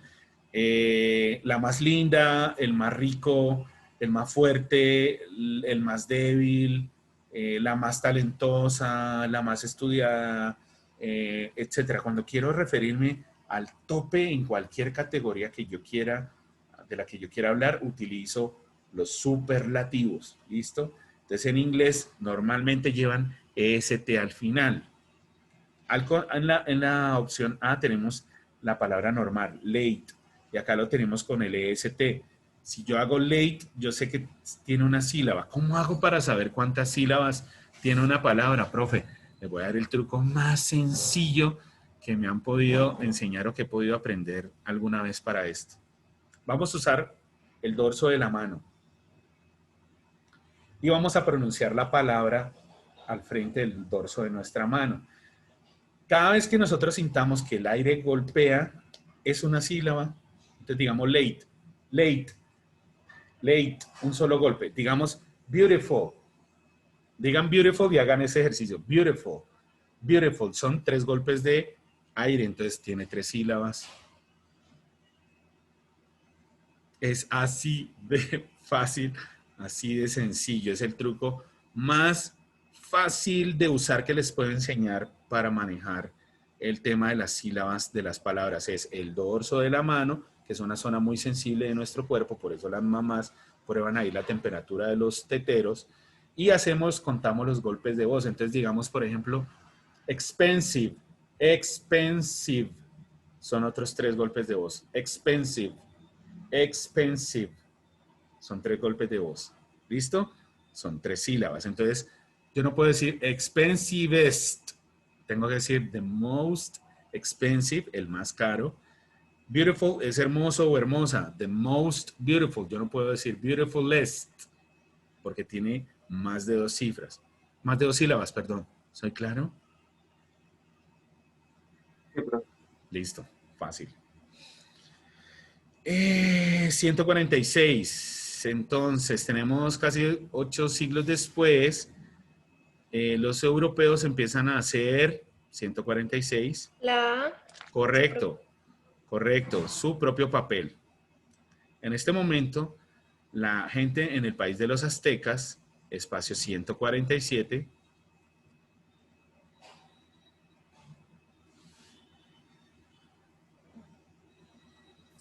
[SPEAKER 1] La más linda, el más rico, el más fuerte, el más débil, la más talentosa, la más estudiada, etcétera. Cuando quiero referirme al tope en cualquier categoría que yo quiera, de la que yo quiera hablar, utilizo los superlativos. ¿Listo? Entonces en inglés normalmente llevan EST al final. En la opción A tenemos la palabra normal, late, y acá lo tenemos con el EST. Si yo hago late, yo sé que tiene una sílaba. ¿Cómo hago para saber cuántas sílabas tiene una palabra, profe? Les voy a dar el truco más sencillo que me han podido enseñar o que he podido aprender alguna vez para esto. Vamos a usar el dorso de la mano y vamos a pronunciar la palabra al frente del dorso de nuestra mano. Cada vez que nosotros sintamos que el aire golpea, es una sílaba. Entonces digamos late, late, late, un solo golpe. Digamos beautiful. Digan beautiful y hagan ese ejercicio. Beautiful, beautiful. Son 3 golpes de aire, entonces tiene 3 sílabas. Es así de fácil, así de sencillo. Es el truco más fácil de usar que les puedo enseñar para manejar el tema de las sílabas de las palabras. Es el dorso de la mano, que es una zona muy sensible de nuestro cuerpo, por eso las mamás prueban ahí la temperatura de los teteros y contamos los golpes de voz. Entonces digamos, por ejemplo, expensive, expensive, son otros 3 golpes de voz. Expensive, expensive, son 3 golpes de voz. ¿Listo? Son 3 sílabas. Entonces, yo no puedo decir expensivest. Tengo que decir the most expensive, el más caro. Beautiful es hermoso o hermosa. The most beautiful. Yo no puedo decir beautifulest porque tiene más de 2 cifras. Más de 2 sílabas, perdón. ¿Soy claro?
[SPEAKER 9] Sí, profe.
[SPEAKER 1] Listo. Fácil. 146. Entonces, tenemos casi 8 siglos después. Los europeos empiezan a hacer 146.
[SPEAKER 7] La A.
[SPEAKER 1] Correcto, correcto, su propio papel. En este momento, la gente en el país de los aztecas, espacio 147.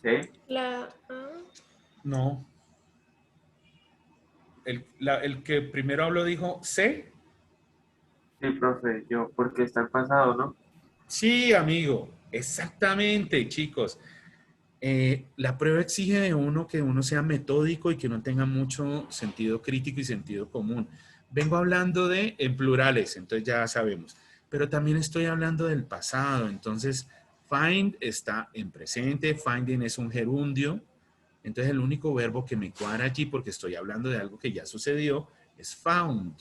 [SPEAKER 9] ¿Sí?
[SPEAKER 7] La A.
[SPEAKER 1] No. El que primero habló dijo C.
[SPEAKER 9] Sí, profe, yo, porque está el pasado, ¿no?
[SPEAKER 1] Sí, amigo, exactamente, chicos. La prueba exige de uno que uno sea metódico y que uno tenga mucho sentido crítico y sentido común. Vengo hablando en plurales, entonces ya sabemos. Pero también estoy hablando del pasado, entonces find está en presente, finding es un gerundio. Entonces el único verbo que me cuadra allí, porque estoy hablando de algo que ya sucedió, es found,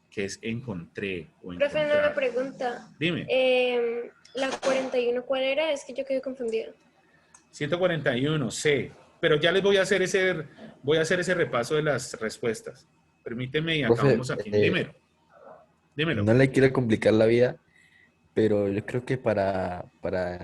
[SPEAKER 1] que es encontré o
[SPEAKER 7] Profe,
[SPEAKER 1] encontrar.
[SPEAKER 7] una pregunta.
[SPEAKER 1] Dime.
[SPEAKER 7] La 41, ¿cuál era? Es que yo quedé confundida.
[SPEAKER 1] 141, C. Pero ya les voy a hacer ese repaso de las respuestas. Permíteme y
[SPEAKER 3] Profe,
[SPEAKER 1] acabamos aquí. Dímelo. Dímelo.
[SPEAKER 3] No le quiero complicar la vida, pero yo creo que para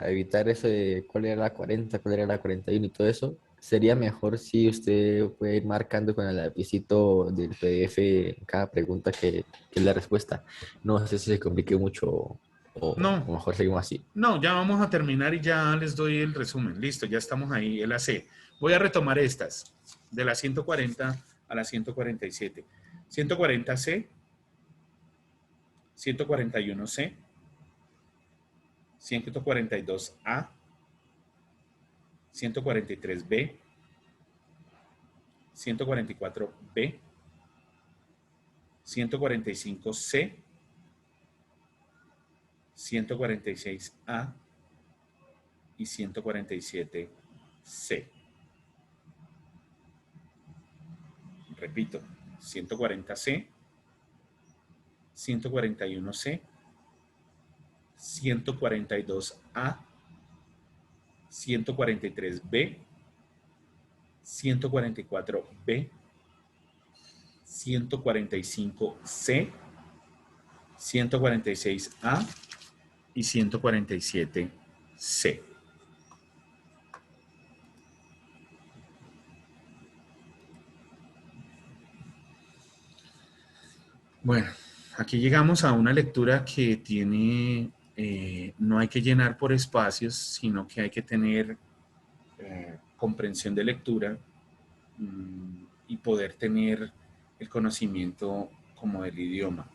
[SPEAKER 3] evitar eso de cuál era la 40, cuál era la 41 y todo eso, sería mejor si usted puede ir marcando con el lapicito del PDF en cada pregunta que es la respuesta. No sé si se complique mucho O
[SPEAKER 1] No.
[SPEAKER 3] mejor seguimos así.
[SPEAKER 1] No, ya vamos a terminar y ya les doy el resumen. Listo, ya estamos ahí, el AC. Voy a retomar estas, de la 140 a la 147. 140C, 141C, 142A, 143B, 144B, 145C, 146A y 147C. Repito, 140C, 141C, 142A, 143B, 144B, 145C, 146A y 147C. Bueno, aquí llegamos a una lectura que tiene, no hay que llenar por espacios, sino que hay que tener comprensión de lectura y poder tener el conocimiento como del idioma.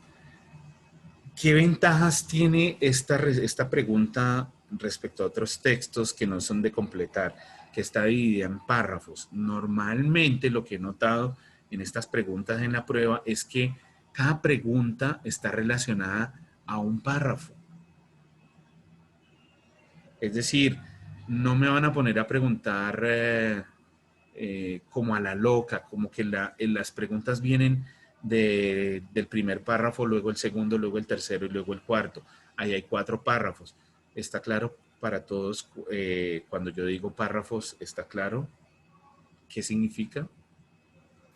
[SPEAKER 1] ¿Qué ventajas tiene esta pregunta respecto a otros textos que no son de completar, que está dividida en párrafos? Normalmente lo que he notado en estas preguntas en la prueba es que cada pregunta está relacionada a un párrafo. Es decir, no me van a poner a preguntar como a la loca, como que las preguntas vienen del primer párrafo, luego el segundo, luego el tercero y luego el cuarto. Ahí hay 4 párrafos. ¿Está claro para todos cuando yo digo párrafos? ¿Está claro qué significa?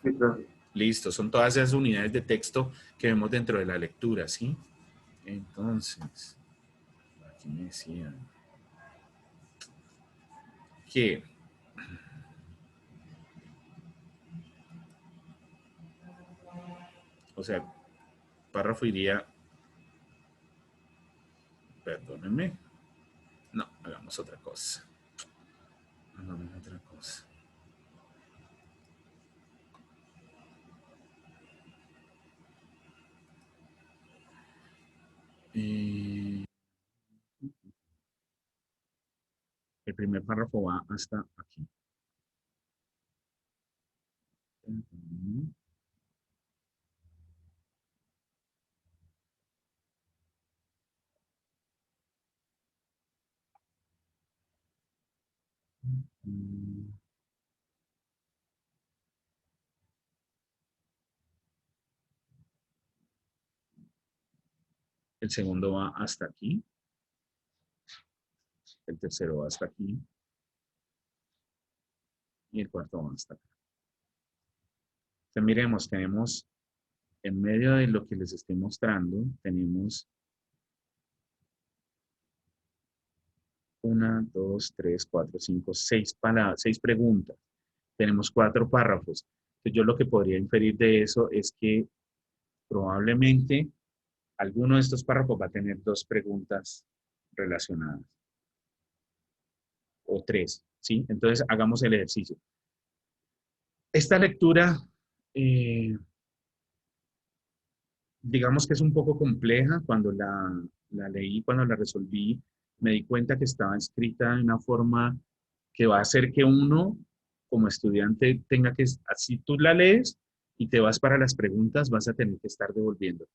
[SPEAKER 9] Sí, profe.
[SPEAKER 1] Listo, son todas esas unidades de texto que vemos dentro de la lectura, ¿sí? Entonces, aquí me decían que o sea, párrafo iría, perdónenme, no, hagamos otra cosa. Hagamos otra cosa. El primer párrafo va hasta aquí. El segundo va hasta aquí. El tercero va hasta aquí. Y el cuarto va hasta acá. Entonces, miremos, tenemos en medio de lo que les estoy mostrando, tenemos 1, 2, 3, 4, 5, 6 preguntas. Tenemos 4 párrafos. Entonces, yo lo que podría inferir de eso es que probablemente alguno de estos párrafos va a tener 2 preguntas relacionadas. O 3, ¿sí? Entonces, hagamos el ejercicio. Esta lectura, digamos que es un poco compleja. Cuando la leí, cuando la resolví, me di cuenta que estaba escrita de una forma que va a hacer que uno, como estudiante, tenga que, así tú la lees y te vas para las preguntas, vas a tener que estar devolviéndote.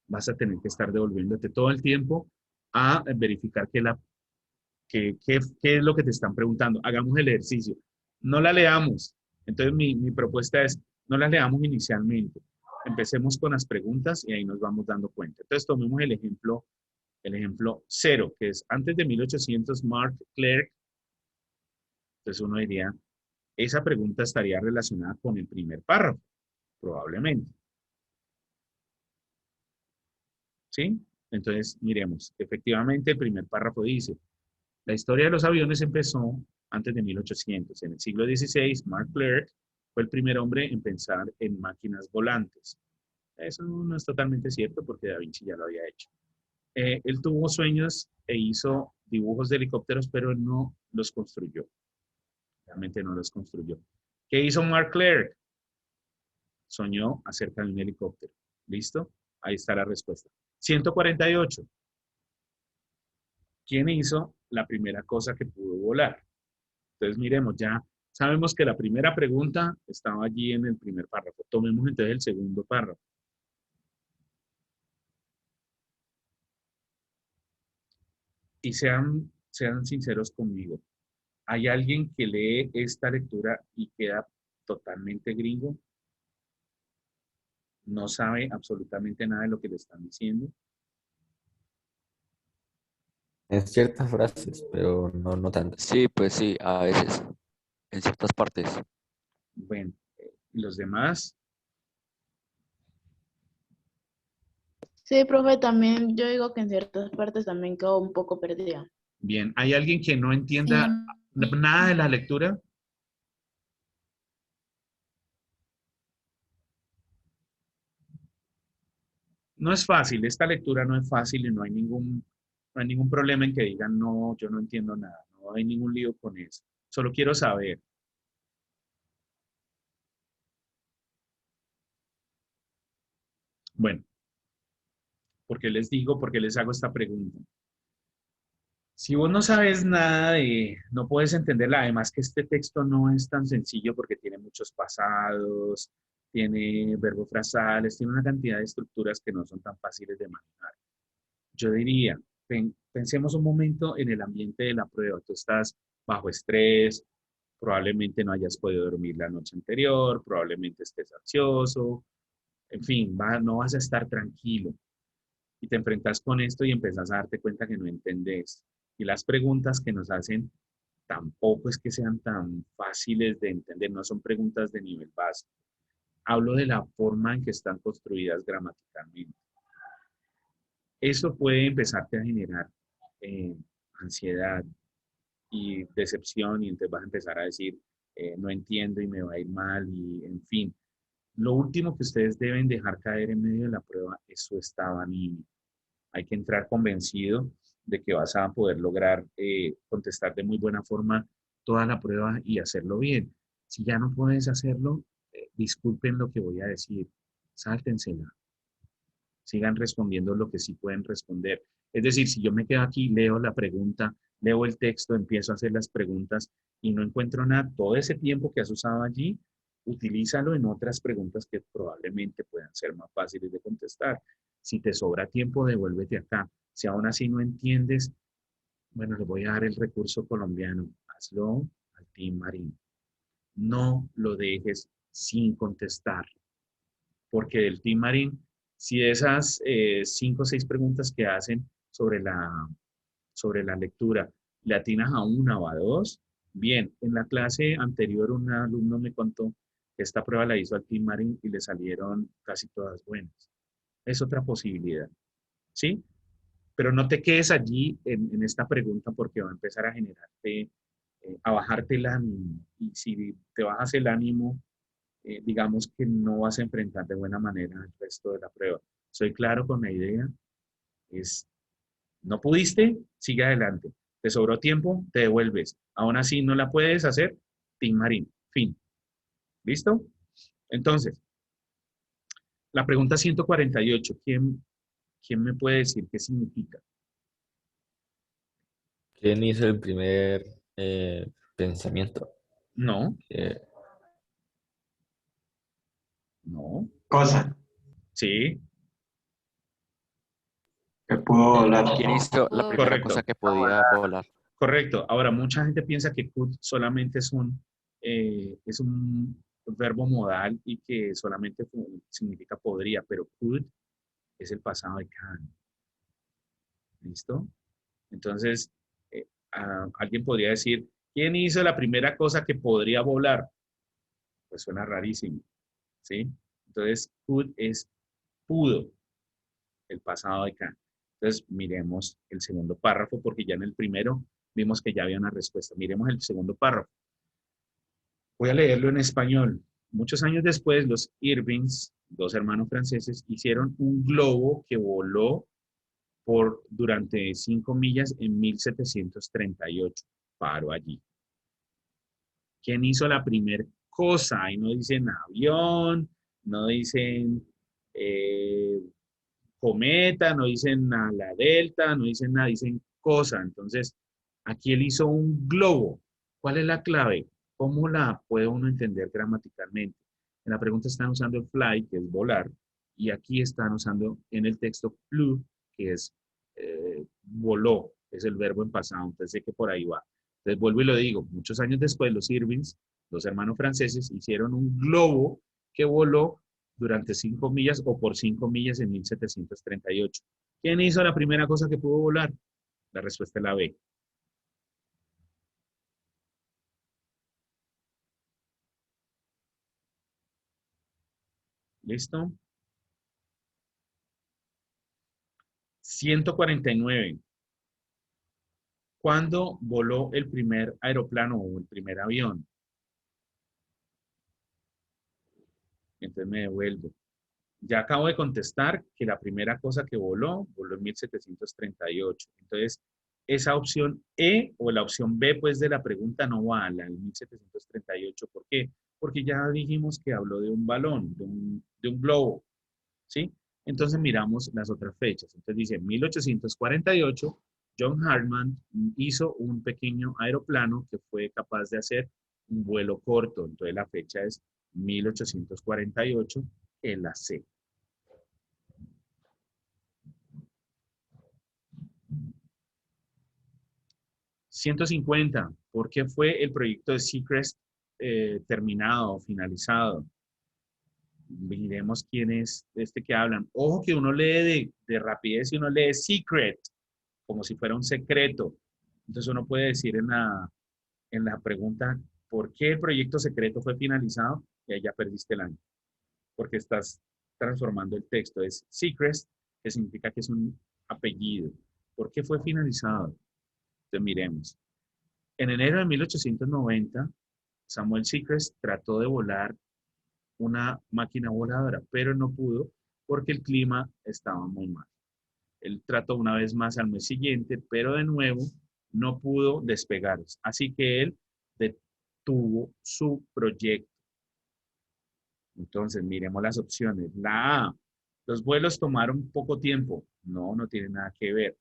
[SPEAKER 1] Vas a tener que estar devolviéndote todo el tiempo a verificar qué es lo que te están preguntando. Hagamos el ejercicio. No la leamos. Entonces, mi propuesta es, no la leamos inicialmente. Empecemos con las preguntas y ahí nos vamos dando cuenta. Entonces, tomemos el ejemplo 0, que es antes de 1800, Mark Clerk. Entonces, uno diría, esa pregunta estaría relacionada con el primer párrafo, probablemente. ¿Sí? Entonces, miremos. Efectivamente, el primer párrafo dice, la historia de los aviones empezó antes de 1800. En el siglo XVI, Mark Clerk fue el primer hombre en pensar en máquinas volantes. Eso no es totalmente cierto porque Da Vinci ya lo había hecho. Él tuvo sueños e hizo dibujos de helicópteros, pero no los construyó. Realmente no los construyó. ¿Qué hizo Mark Clerc? Soñó acerca de un helicóptero. ¿Listo? Ahí está la respuesta. 148. ¿Quién hizo la primera cosa que pudo volar? Entonces, miremos, ya sabemos que la primera pregunta estaba allí en el primer párrafo. Tomemos entonces el segundo párrafo. Y sean sinceros conmigo. ¿Hay alguien que lee esta lectura y queda totalmente gringo? No sabe absolutamente nada de lo que le están diciendo.
[SPEAKER 3] En ciertas frases, pero no tantas.
[SPEAKER 2] Sí, pues sí, a veces, en ciertas partes.
[SPEAKER 1] Bueno, los demás,
[SPEAKER 11] Sí, profe, también yo digo que en ciertas partes también quedó un poco perdida.
[SPEAKER 1] bien. ¿Hay alguien que no
[SPEAKER 5] Sí,
[SPEAKER 1] entienda nada de la lectura? No es fácil, esta lectura no es fácil y no hay ningún problema en que digan, no, yo no entiendo nada, no hay ningún lío con eso. Solo quiero saber. Bueno, ¿por qué les digo? ¿Por qué les hago esta pregunta? Si vos no sabes nada no puedes entenderla, además que este texto no es tan sencillo porque tiene muchos pasados, tiene verbos frasales, tiene una cantidad de estructuras que no son tan fáciles de manejar. Yo diría, pensemos un momento en el ambiente de la prueba. Tú estás bajo estrés, probablemente no hayas podido dormir la noche anterior, probablemente estés ansioso, en fin, no vas a estar tranquilo. Y te enfrentas con esto y empiezas a darte cuenta que no entendés. Y las preguntas que nos hacen tampoco es que sean tan fáciles de entender, no son preguntas de nivel básico. Hablo de la forma en que están construidas gramaticalmente. Eso puede empezarte a generar ansiedad y decepción y entonces vas a empezar a decir, no entiendo y me va a ir mal y en fin. Lo último que ustedes deben dejar caer en medio de la prueba es su estado anímico. Hay que entrar convencido de que vas a poder lograr contestar de muy buena forma toda la prueba y hacerlo bien. Si ya no puedes hacerlo, disculpen lo que voy a decir, sáltensela. Sigan respondiendo lo que sí pueden responder. Es decir, si yo me quedo aquí, leo la pregunta, leo el texto, empiezo a hacer las preguntas y no encuentro nada, todo ese tiempo que has usado allí, utilízalo en otras preguntas que probablemente puedan ser más fáciles de contestar. Si te sobra tiempo, devuélvete acá. Si aún así no entiendes, bueno, le voy a dar el recurso colombiano. Hazlo al Team Marín. No lo dejes sin contestar. Porque del Team Marín, si de esas 5 o 6 preguntas que hacen sobre la lectura, le atinas a una o a dos, bien. En la clase anterior un alumno me contó que esta prueba la hizo al Team Marín y le salieron casi todas buenas. Es otra posibilidad, ¿sí? Pero no te quedes allí en esta pregunta porque va a empezar a generarte, a bajarte el ánimo. Y si te bajas el ánimo, digamos que no vas a enfrentar de buena manera el resto de la prueba. Soy claro con la idea, es, no pudiste, sigue adelante. Te sobró tiempo, te devuelves. Aún así no la puedes hacer, Team Marín, fin. ¿Listo? Entonces, la pregunta 148, ¿quién me puede decir qué significa?
[SPEAKER 3] ¿Quién hizo el primer pensamiento?
[SPEAKER 1] No,
[SPEAKER 3] Eh,
[SPEAKER 1] no,
[SPEAKER 9] Cosa
[SPEAKER 1] sí,
[SPEAKER 9] que pudo volar.
[SPEAKER 2] ¿Quién hizo la primera
[SPEAKER 1] correcto.
[SPEAKER 2] cosa que podía volar?
[SPEAKER 1] Correcto. Ahora, mucha gente piensa que could solamente es un verbo modal y que solamente significa podría, pero could es el pasado de can. ¿Listo? Entonces, alguien podría decir, ¿quién hizo la primera cosa que podría volar? Pues suena rarísimo, ¿sí? Entonces, could es pudo, el pasado de can. Entonces, miremos el segundo párrafo porque ya en el primero vimos que ya había una respuesta. Miremos el segundo párrafo. Voy a leerlo en español. Muchos años después, los Irvings, dos hermanos franceses, hicieron un globo que voló durante 5 millas en 1738. Paro allí. ¿Quién hizo la primera cosa? Ahí no dicen avión, no dicen cometa, no dicen a la delta, no dicen nada, dicen cosa. Entonces, aquí él hizo un globo. ¿Cuál es la clave? ¿Cómo la puede uno entender gramaticalmente? En la pregunta están usando el fly, que es volar, y aquí están usando en el texto flew, que es voló, es el verbo en pasado. Entonces sé que por ahí va. Entonces vuelvo y lo digo, muchos años después los Irvings, los hermanos franceses, hicieron un globo que voló durante 5 millas o por 5 millas en 1738. ¿Quién hizo la primera cosa que pudo volar? La respuesta es la B. ¿Listo? 149. ¿Cuándo voló el primer aeroplano o el primer avión? Entonces me devuelvo. Ya acabo de contestar que la primera cosa que voló en 1738. Entonces, esa opción E o la opción B, pues, de la pregunta no va a la del 1738. ¿Por qué? Porque ya dijimos que habló de un balón, de un globo, ¿sí? Entonces, miramos las otras fechas. Entonces, dice 1848, John Hartman hizo un pequeño aeroplano que fue capaz de hacer un vuelo corto. Entonces, la fecha es 1848 en la C. $150. ¿Por qué fue el proyecto de Seacrest terminado, finalizado? Miremos quién es este que hablan. Ojo que uno lee de rapidez y uno lee secret, como si fuera un secreto. Entonces uno puede decir en la pregunta, ¿por qué el proyecto secreto fue finalizado? Y ahí ya perdiste el año. Porque estás transformando el texto. Es Seacrest, que significa que es un apellido. ¿Por qué fue finalizado? Entonces miremos. En enero de 1890, Samuel Seacrest trató de volar una máquina voladora, pero no pudo porque el clima estaba muy mal. Él trató una vez más al mes siguiente, pero de nuevo no pudo despegar. Así que él detuvo su proyecto. Entonces, miremos las opciones. La A, los vuelos tomaron poco tiempo. No, no tiene nada que ver.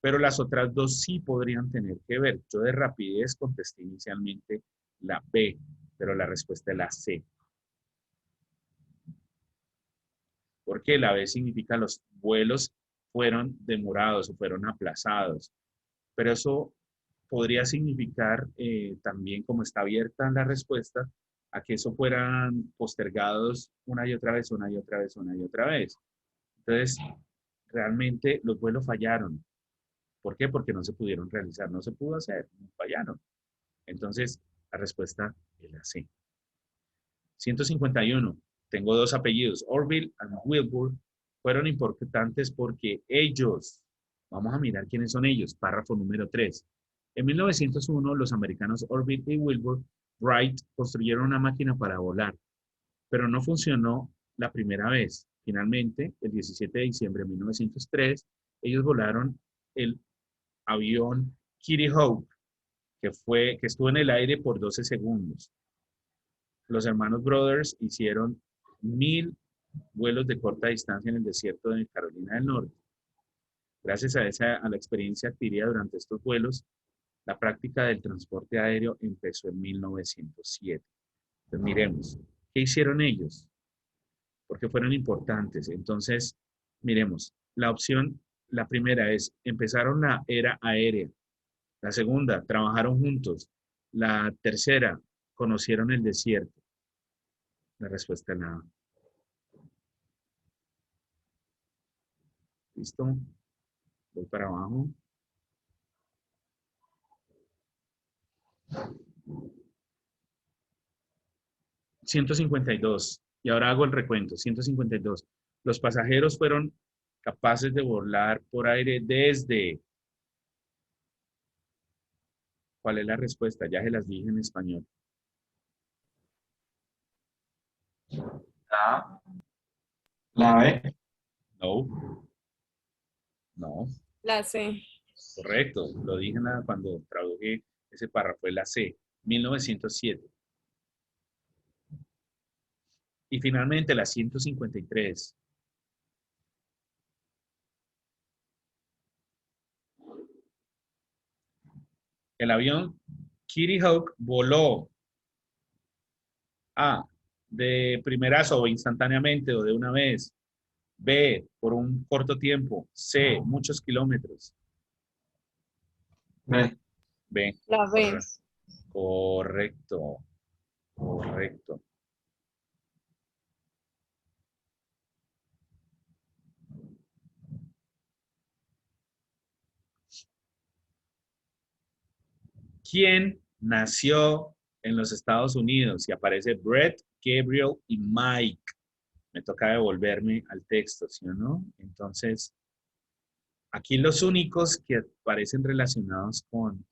[SPEAKER 1] Pero las otras dos sí podrían tener que ver. Yo de rapidez contesté inicialmente la B, pero la respuesta es la C. Porque la B significa los vuelos fueron demorados o fueron aplazados. Pero eso podría significar también, como está abierta la respuesta, a que eso fueran postergados una y otra vez, una y otra vez, una y otra vez. Entonces, realmente los vuelos fallaron. ¿Por qué? Porque no se pudieron realizar, no se pudo hacer, fallaron. Entonces, la respuesta es la C. 151. Tengo dos apellidos, Orville y Wilbur, fueron importantes porque ellos, vamos a mirar quiénes son ellos, párrafo número 3. En 1901, los americanos Orville y Wilbur Wright construyeron una máquina para volar, pero no funcionó la primera vez. Finalmente, el 17 de diciembre de 1903, ellos volaron el avión Kitty Hawk, que estuvo en el aire por 12 segundos. Los hermanos Brothers hicieron 1000 vuelos de corta distancia en el desierto de Carolina del Norte. Gracias a la experiencia adquirida durante estos vuelos, la práctica del transporte aéreo empezó en 1907. Entonces, miremos, ¿qué hicieron ellos? Porque fueron importantes. Entonces, miremos, la primera es, empezaron la era aérea. La segunda, trabajaron juntos. La tercera, conocieron el desierto. La respuesta es la A. ¿Listo? Voy para abajo. $152. Y ahora hago el recuento. 152. Los pasajeros fueron capaces de volar por aire desde... ¿Cuál es la respuesta? Ya se las dije en español.
[SPEAKER 9] La B.
[SPEAKER 1] No. No.
[SPEAKER 7] La C.
[SPEAKER 1] Correcto, lo dije cuando traduje ese párrafo, fue la C, 1907. Y finalmente la 153. El avión Kitty Hawk voló A, de primerazo o instantáneamente o de una vez. B, por un corto tiempo. C, muchos kilómetros.
[SPEAKER 9] B.
[SPEAKER 1] B.
[SPEAKER 7] La B.
[SPEAKER 1] Correcto. Correcto. ¿Quién nació en los Estados Unidos? Y aparece Brett, Gabriel y Mike. Me toca devolverme al texto, ¿sí o no? Entonces, aquí los únicos que aparecen relacionados con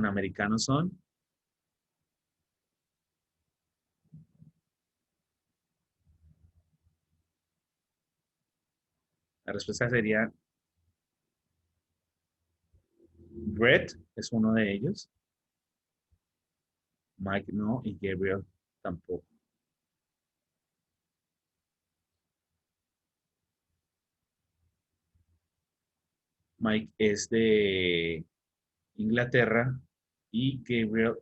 [SPEAKER 1] americanos son la respuesta sería Brett es uno de ellos. Mike no y Gabriel tampoco. Mike es de Inglaterra y Gabriel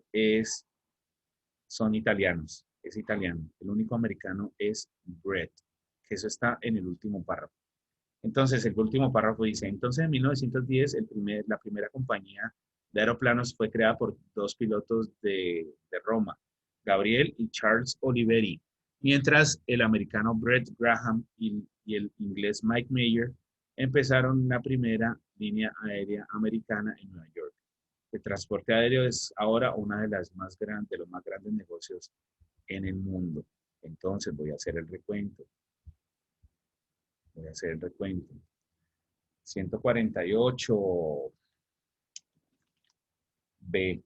[SPEAKER 1] son italianos. Es italiano. El único americano es Brett, que eso está en el último párrafo. Entonces, el último párrafo dice, entonces en 1910 la primera compañía de aeroplanos fue creada por dos pilotos de Roma, Gabriel y Charles Oliveri, mientras el americano Brett Graham y el inglés Mike Mayer empezaron la primera línea aérea americana en Nueva York. El transporte aéreo es ahora una de los más grandes negocios en el mundo. Entonces, voy a hacer el recuento. 148 B,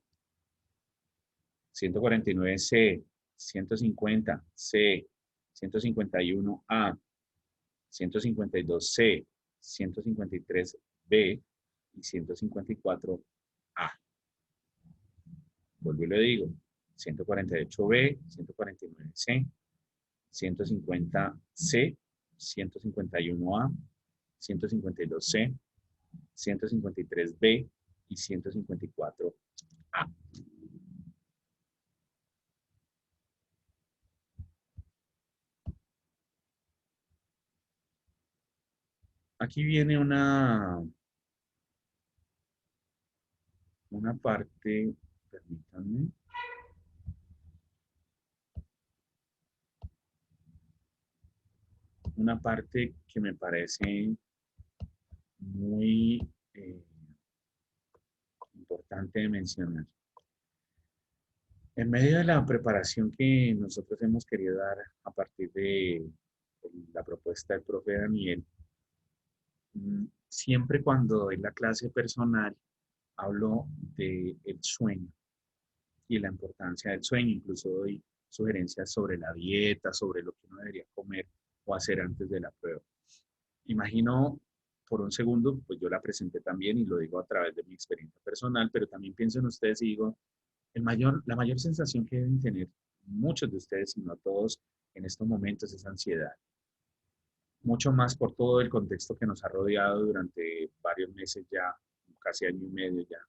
[SPEAKER 1] 149 C, 150 C, 151 A, 152 C, 153 B y 154 A. Vuelvo y le digo, 148 B, 149 C, 150 C, 151A, 152C, 153B y 154A. Aquí viene una parte, permítanme. Una parte que me parece muy importante de mencionar. En medio de la preparación que nosotros hemos querido dar a partir de la propuesta del profe Daniel, siempre cuando doy la clase personal, hablo del sueño y la importancia del sueño. Incluso doy sugerencias sobre la dieta, sobre lo que uno debería comer o hacer antes de la prueba. Imagino por un segundo, pues yo la presenté también y lo digo a través de mi experiencia personal, pero también pienso en ustedes y digo, la mayor sensación que deben tener muchos de ustedes, si no todos, en estos momentos es ansiedad. Mucho más por todo el contexto que nos ha rodeado durante varios meses ya, casi año y medio ya,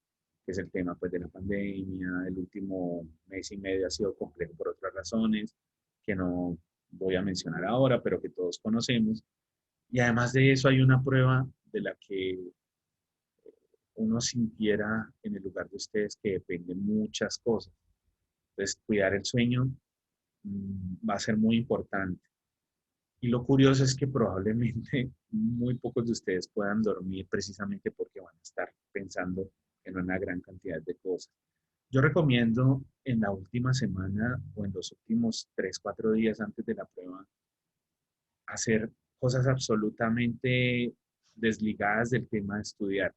[SPEAKER 1] que es el tema pues de la pandemia. El último mes y medio ha sido complejo por otras razones que no voy a mencionar ahora, pero que todos conocemos. Y además de eso hay una prueba de la que uno sintiera en el lugar de ustedes que depende muchas cosas. Entonces, cuidar el sueño va a ser muy importante. Y lo curioso es que probablemente muy pocos de ustedes puedan dormir precisamente porque van a estar pensando en una gran cantidad de cosas. Yo recomiendo en la última semana o en los últimos 3, 4 días antes de la prueba hacer cosas absolutamente desligadas del tema de estudiar.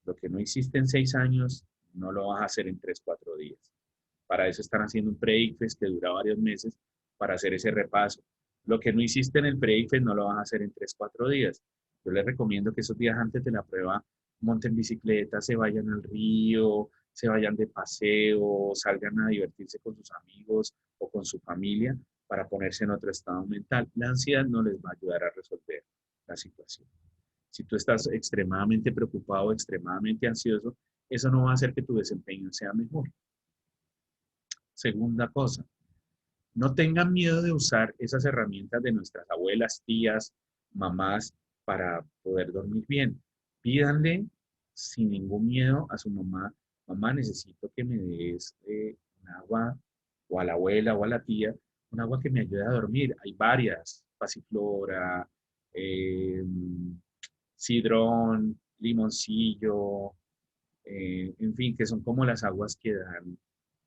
[SPEAKER 1] Lo que no hiciste en 6 años, no lo vas a hacer en 3, 4 días. Para eso están haciendo un pre-ICFES que dura varios meses para hacer ese repaso. Lo que no hiciste en el pre-ICFES no lo vas a hacer en 3, 4 días. Yo les recomiendo que esos días antes de la prueba monten bicicleta, se vayan al río, se vayan de paseo, salgan a divertirse con sus amigos o con su familia para ponerse en otro estado mental. La ansiedad no les va a ayudar a resolver la situación. Si tú estás extremadamente preocupado, extremadamente ansioso, eso no va a hacer que tu desempeño sea mejor. Segunda cosa, no tengan miedo de usar esas herramientas de nuestras abuelas, tías, mamás para poder dormir bien. Pídanle sin ningún miedo a su mamá, mamá, necesito que me des un agua, o a la abuela o a la tía, un agua que me ayude a dormir. Hay varias, pasiflora, sidrón, limoncillo, en fin, que son como las aguas que dan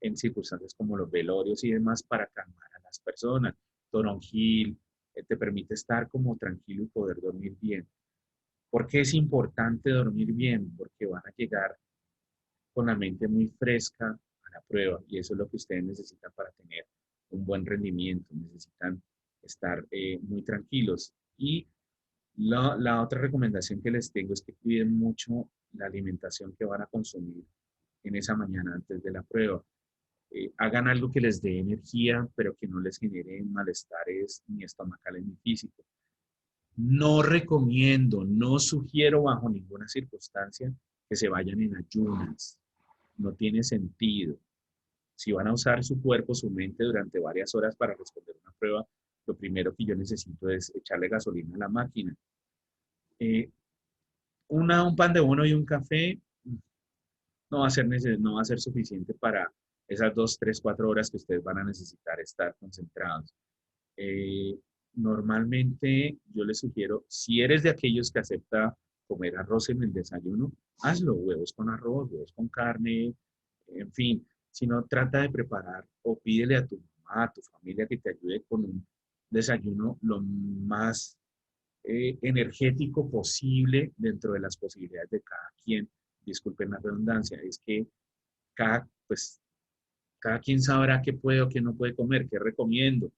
[SPEAKER 1] en circunstancias como los velorios y demás para calmar a las personas. Toronjil te permite estar como tranquilo y poder dormir bien. ¿Por qué es importante dormir bien? Porque van a llegar con la mente muy fresca a la prueba y eso es lo que ustedes necesitan para tener un buen rendimiento. Necesitan estar muy tranquilos. Y la otra recomendación que les tengo es que cuiden mucho la alimentación que van a consumir en esa mañana antes de la prueba. Hagan algo que les dé energía, pero que no les genere malestares ni estomacales ni físicos. No recomiendo, no sugiero bajo ninguna circunstancia que se vayan en ayunas. No tiene sentido. Si van a usar su cuerpo, su mente durante varias horas para responder una prueba, lo primero que yo necesito es echarle gasolina a la máquina. Un pan de bono y un café no va a ser suficiente para esas 2, 3, 4 horas que ustedes van a necesitar estar concentrados. Normalmente yo les sugiero, si eres de aquellos que acepta comer arroz en el desayuno, hazlo, huevos con arroz, huevos con carne, en fin. Si no, trata de preparar o pídele a tu mamá, a tu familia que te ayude con un desayuno lo más energético posible dentro de las posibilidades de cada quien. Disculpen la redundancia, es que pues, cada quien sabrá qué puede o qué no puede comer, qué recomiendo.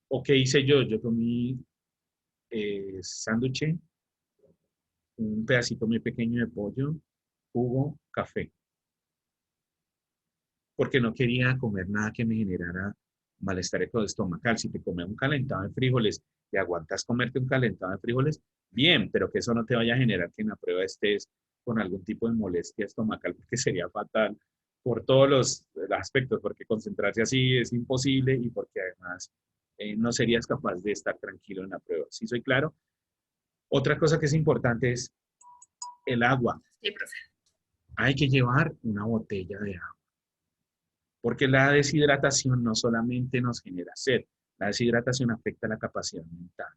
[SPEAKER 1] ¿O qué hice yo? Yo comí sándwich, un pedacito muy pequeño de pollo, jugo, café. Porque no quería comer nada que me generara malestar estomacal. Si te comes un calentado de frijoles y aguantas comerte un calentado de frijoles, bien, pero que eso no te vaya a generar que en la prueba estés con algún tipo de molestia estomacal, porque sería fatal por todos los aspectos, porque concentrarse así es imposible y porque además no serías capaz de estar tranquilo en la prueba. ¿Sí soy claro? Otra cosa que es importante es el agua.
[SPEAKER 5] Sí, profe.
[SPEAKER 1] Hay que llevar una botella de agua. Porque la deshidratación no solamente nos genera sed, la deshidratación afecta la capacidad mental.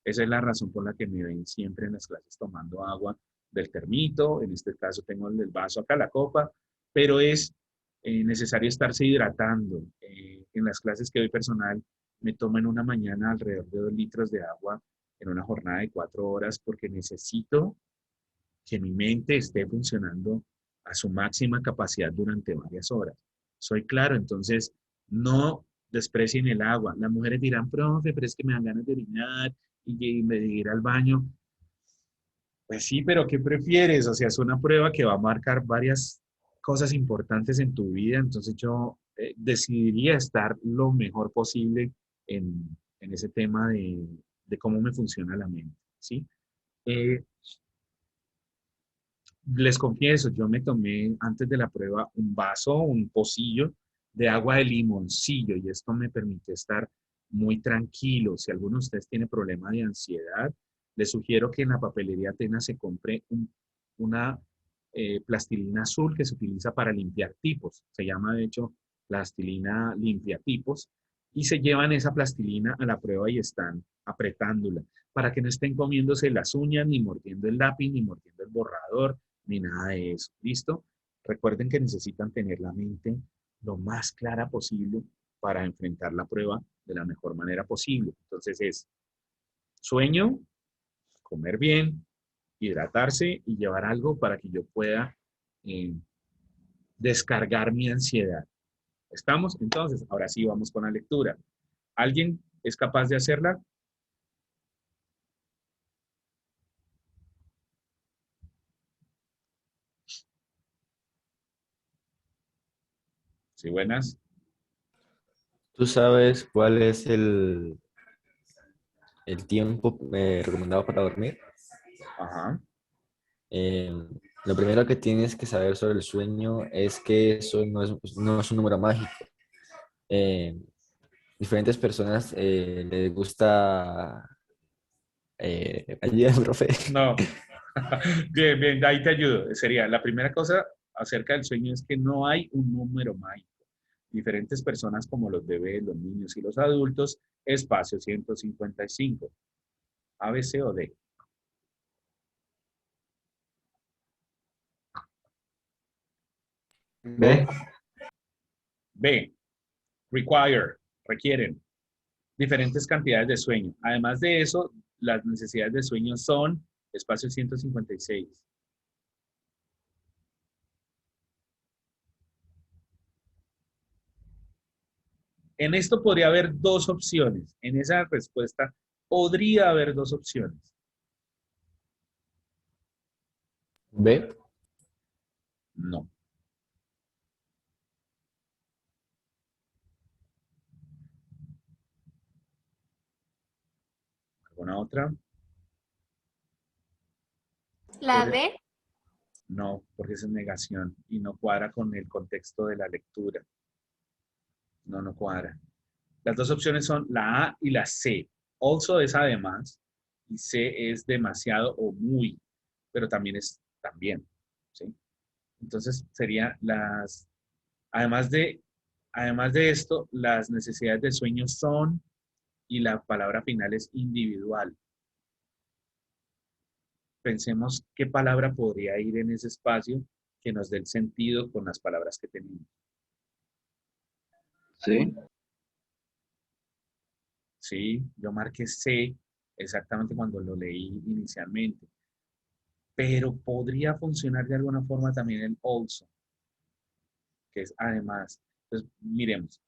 [SPEAKER 1] Esa es la razón por la que me ven siempre en las clases tomando agua del termito, en este caso tengo el vaso acá, la copa, pero es necesario estarse hidratando. En las clases que doy personal me tomo en una mañana alrededor de 2 litros de agua en una jornada de 4 horas porque necesito que mi mente esté funcionando a su máxima capacidad durante varias horas. Soy claro, entonces no desprecien el agua. Las mujeres dirán, profe, pero es que me dan ganas de orinar y de ir al baño. Pues sí, pero ¿qué prefieres? O sea, es una prueba que va a marcar varias cosas importantes en tu vida, entonces yo decidiría estar lo mejor posible en ese tema de cómo me funciona la mente, ¿sí? Les confieso, yo me tomé antes de la prueba un vaso, un pocillo de agua de limoncillo y esto me permite estar muy tranquilo. Si alguno de ustedes tiene problema de ansiedad, les sugiero que en la papelería Atenas se compre una plastilina azul que se utiliza para limpiar tipos. Se llama, de hecho, plastilina limpia tipos y se llevan esa plastilina a la prueba y están apretándola para que no estén comiéndose las uñas, ni mordiendo el lápiz, ni mordiendo el borrador, ni nada de eso. ¿Listo? Recuerden que necesitan tener la mente lo más clara posible para enfrentar la prueba de la mejor manera posible. Entonces es sueño, comer bien, hidratarse y llevar algo para que yo pueda descargar mi ansiedad. ¿Estamos? Entonces, ahora sí vamos con la lectura. ¿Alguien es capaz de hacerla? Sí, buenas.
[SPEAKER 3] ¿Tú sabes cuál es el tiempo recomendado para dormir?
[SPEAKER 1] Ajá.
[SPEAKER 3] Eh, lo primero que tienes que saber sobre el sueño es que eso no es un número mágico. Eh, diferentes personas les gusta... ayúdame, profe.
[SPEAKER 1] No. Bien, bien, ahí te ayudo. Sería la primera cosa acerca del sueño es que no hay un número mágico. Diferentes personas como los bebés, los niños y los adultos, espacio 155. A, B, C o D.
[SPEAKER 3] ¿Ve?
[SPEAKER 1] B, require, requieren diferentes cantidades de sueño. Además de eso, las necesidades de sueño son espacio 156. En esto podría haber dos opciones. En esa respuesta podría haber dos opciones.
[SPEAKER 3] ¿Ve?
[SPEAKER 1] No. ¿Alguna otra?
[SPEAKER 7] La
[SPEAKER 1] Podría-
[SPEAKER 7] D.
[SPEAKER 1] No, porque esa es negación y no cuadra con el contexto de la lectura. No, no cuadra. Las dos opciones son la A y la C. Also es además y C es demasiado o muy, pero también es también, ¿sí? Entonces sería las, además además de esto, las necesidades de sueño son y la palabra final es individual. Pensemos qué palabra podría ir en ese espacio que nos dé el sentido con las palabras que tenemos.
[SPEAKER 6] Sí.
[SPEAKER 1] Sí, yo marqué C exactamente cuando lo leí inicialmente, pero podría funcionar de alguna forma también el also, que es además. Entonces, miremos.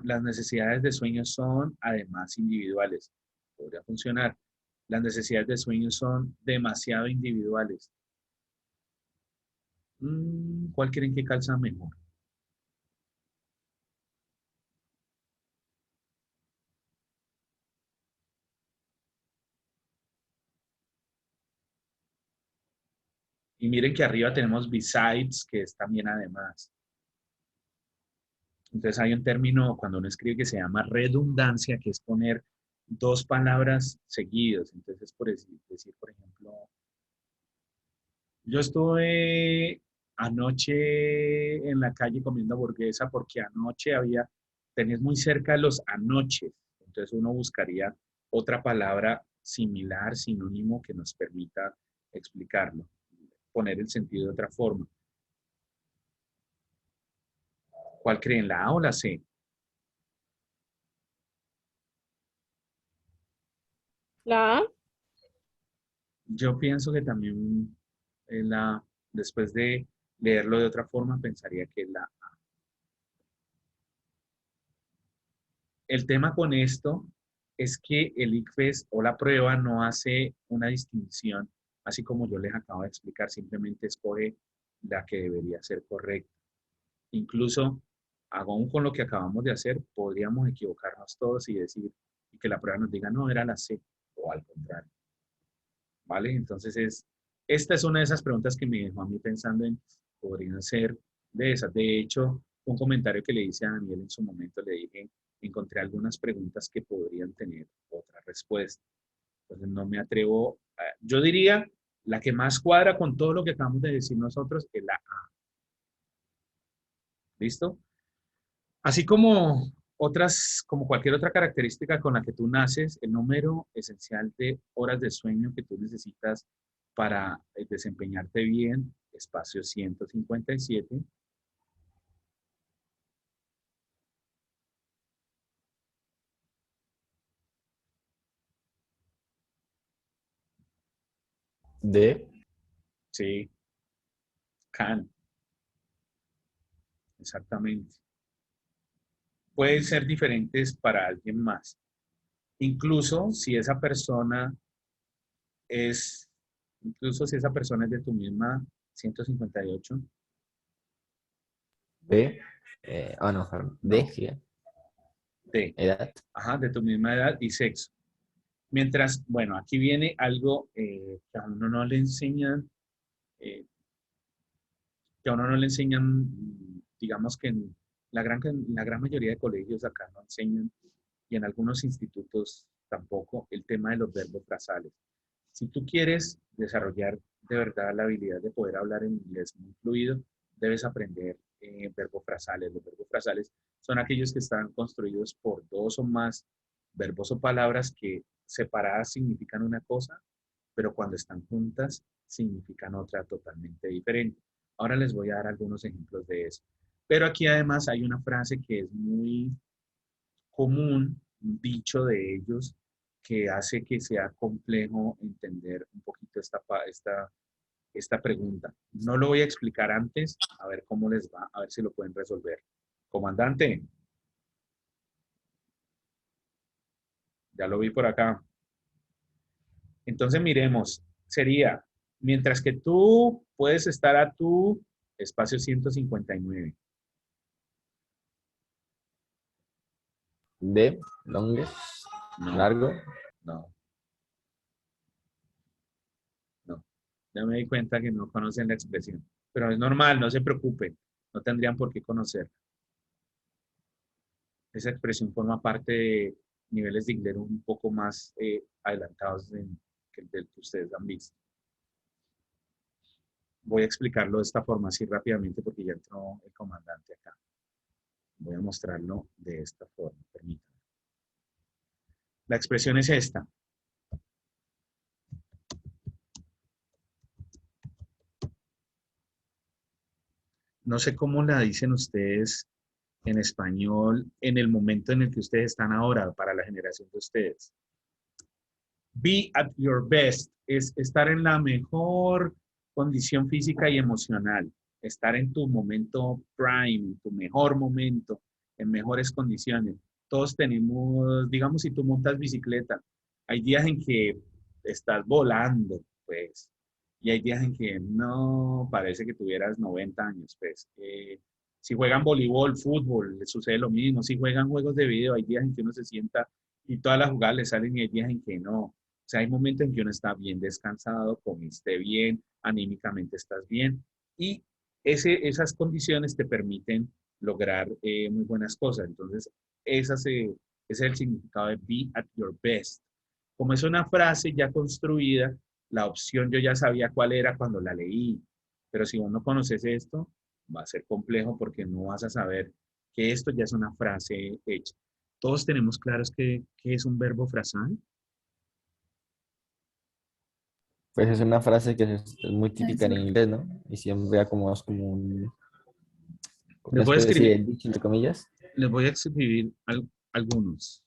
[SPEAKER 1] Las necesidades de sueño son además individuales. Podría funcionar. Las necesidades de sueño son demasiado individuales. ¿Cuál creen que calza mejor? Y miren que arriba tenemos besides, que es también además. Entonces hay un término cuando uno escribe que se llama redundancia, que es poner dos palabras seguidos. Entonces, por decir, por ejemplo, yo estuve anoche en la calle comiendo hamburguesa porque anoche tenías muy cerca los anoches. Entonces uno buscaría otra palabra similar, sinónimo, que nos permita explicarlo, poner el sentido de otra forma. ¿Cuál creen, la A o la C?
[SPEAKER 11] La A.
[SPEAKER 1] Yo pienso que también después de leerlo de otra forma, pensaría que la A. El tema con esto es que el ICFES o la prueba no hace una distinción, así como yo les acabo de explicar, simplemente escoge la que debería ser correcta. Incluso, aún con lo que acabamos de hacer, podríamos equivocarnos todos y decir, y que la prueba nos diga, no, era la C, o al contrario. ¿Vale? Entonces, esta es una de esas preguntas que me dejó a mí pensando en, podrían ser de esas. De hecho, un comentario que le hice a Daniel en su momento, le dije, encontré algunas preguntas que podrían tener otra respuesta. Entonces, no me atrevo, yo diría, la que más cuadra con todo lo que acabamos de decir nosotros es la A. ¿Listo? Así como otras, como cualquier otra característica con la que tú naces, el número esencial de horas de sueño que tú necesitas para desempeñarte bien, espacio 157.
[SPEAKER 3] ¿De?
[SPEAKER 1] Sí, can, exactamente. Pueden ser diferentes para alguien más. Incluso si esa persona es, incluso si esa persona es de tu misma 158,
[SPEAKER 3] B. No, perdón. D,
[SPEAKER 1] No.
[SPEAKER 3] sí.
[SPEAKER 1] D.
[SPEAKER 3] Edad.
[SPEAKER 1] Ajá, de tu misma edad y sexo. Mientras, bueno, aquí viene algo que a uno no le enseñan, eh, digamos que en la gran mayoría de colegios acá no enseñan, y en algunos institutos tampoco, el tema de los verbos frasales. Si tú quieres desarrollar de verdad la habilidad de poder hablar en inglés muy fluido, debes aprender verbos frasales. Los verbos frasales son aquellos que están construidos por dos o más verbos o palabras que separadas significan una cosa, pero cuando están juntas significan otra totalmente diferente. Ahora les voy a dar algunos ejemplos de eso. Pero aquí además hay una frase que es muy común, un dicho de ellos, que hace que sea complejo entender un poquito esta pregunta. No lo voy a explicar antes, a ver cómo les va, a ver si lo pueden resolver. Comandante, ya lo vi por acá. Entonces miremos, sería, mientras que tú puedes estar a tu espacio 159.
[SPEAKER 3] D, longest,
[SPEAKER 1] No,
[SPEAKER 3] largo.
[SPEAKER 1] no, no. Ya me di cuenta que no conocen la expresión, pero es normal, no se preocupen, no tendrían por qué conocer. Esa expresión forma parte de niveles de inglés un poco más adelantados que el del que ustedes han visto. Voy a explicarlo de esta forma así rápidamente porque ya entró el comandante acá. Voy a mostrarlo de esta forma, permítanme. La expresión es esta. No sé cómo la dicen ustedes en español en el momento en el que ustedes están ahora, para la generación de ustedes. Be at your best es estar en la mejor condición física y emocional, estar en tu momento prime, en tu mejor momento, en mejores condiciones. Todos tenemos, digamos, si tú montas bicicleta, hay días en que estás volando, pues, y hay días en que no, parece que tuvieras 90 años, pues. Si juegan voleibol, fútbol, les sucede lo mismo. Si juegan juegos de video, hay días en que uno se sienta y todas las jugadas le salen y hay días en que no. O sea, hay momentos en que uno está bien descansado, comiste bien, anímicamente estás bien y esas condiciones te permiten lograr muy buenas cosas. Entonces, ese es el significado de be at your best. Como es una frase ya construida, la opción yo ya sabía cuál era cuando la leí, pero si vos no conoces esto, va a ser complejo porque no vas a saber que esto ya es una frase hecha. ¿Todos tenemos claros qué es un verbo frasal?
[SPEAKER 3] Pues es una frase que es muy típica en
[SPEAKER 5] Sí.
[SPEAKER 3] inglés, ¿no? Y siempre acomodamos como una
[SPEAKER 1] Les voy a
[SPEAKER 3] especie de
[SPEAKER 1] escribir,
[SPEAKER 3] dicho, entre comillas.
[SPEAKER 1] les voy a escribir algunos.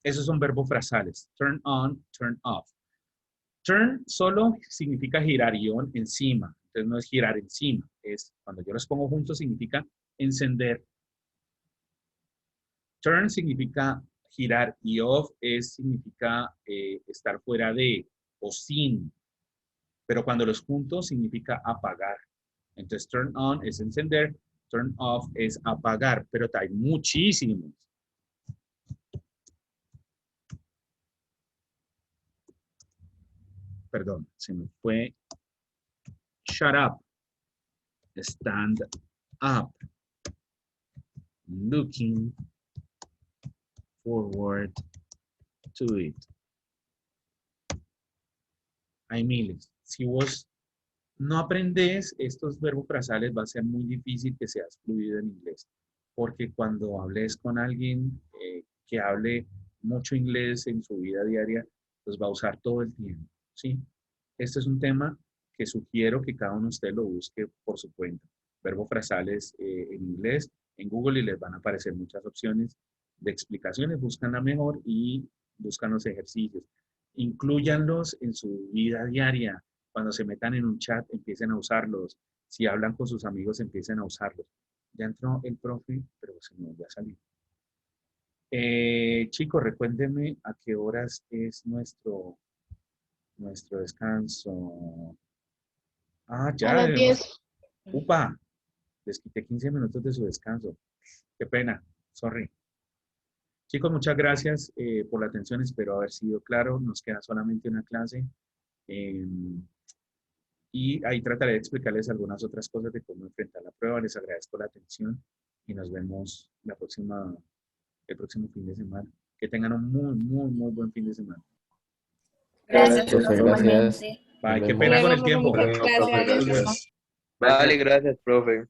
[SPEAKER 1] Esos son verbos frasales. Turn on, turn off. Turn solo significa girar y on encima. Entonces no es girar encima. Es cuando yo los pongo juntos significa encender. Turn significa girar y off significa estar fuera de o sin. Pero cuando los juntos significa apagar. Entonces turn on es encender, turn off es apagar, pero hay muchísimos. Perdón, se me fue. Shut up. Stand up. Looking forward to it. Hay miles. Si vos no aprendes estos verbos frasales, va a ser muy difícil que seas fluido en inglés. Porque cuando hables con alguien que hable mucho inglés en su vida diaria, los va a usar todo el tiempo. ¿Sí? Este es un tema que sugiero que cada uno de ustedes lo busque por su cuenta. Verbos frasales en inglés, en Google, y les van a aparecer muchas opciones de explicaciones. Buscan la mejor y buscan los ejercicios. Inclúyanlos en su vida diaria. Cuando se metan en un chat, empiecen a usarlos. Si hablan con sus amigos, empiecen a usarlos. Ya entró el profe, pero se me volvió a salir. Chicos, recuérdenme a qué horas es nuestro descanso. Ah,
[SPEAKER 11] A
[SPEAKER 1] ya.
[SPEAKER 11] las 10.
[SPEAKER 1] Upa, les quité 15 minutos de su descanso. Qué pena, sorry. Chicos, muchas gracias por la atención. Espero haber sido claro. Nos queda solamente una clase. Y ahí trataré de explicarles algunas otras cosas de cómo enfrentar la prueba. Les agradezco la atención y nos vemos el próximo fin de semana. Que tengan un muy buen fin de semana.
[SPEAKER 5] Gracias,
[SPEAKER 3] Profe,
[SPEAKER 5] profe,
[SPEAKER 3] gracias.
[SPEAKER 5] igualmente.
[SPEAKER 1] Bye,
[SPEAKER 3] Nos
[SPEAKER 1] qué
[SPEAKER 3] vemos.
[SPEAKER 1] pena con el
[SPEAKER 11] Luego,
[SPEAKER 1] tiempo.
[SPEAKER 11] bonita clase, adiós.
[SPEAKER 9] Gracias.
[SPEAKER 4] Vale, gracias, profe.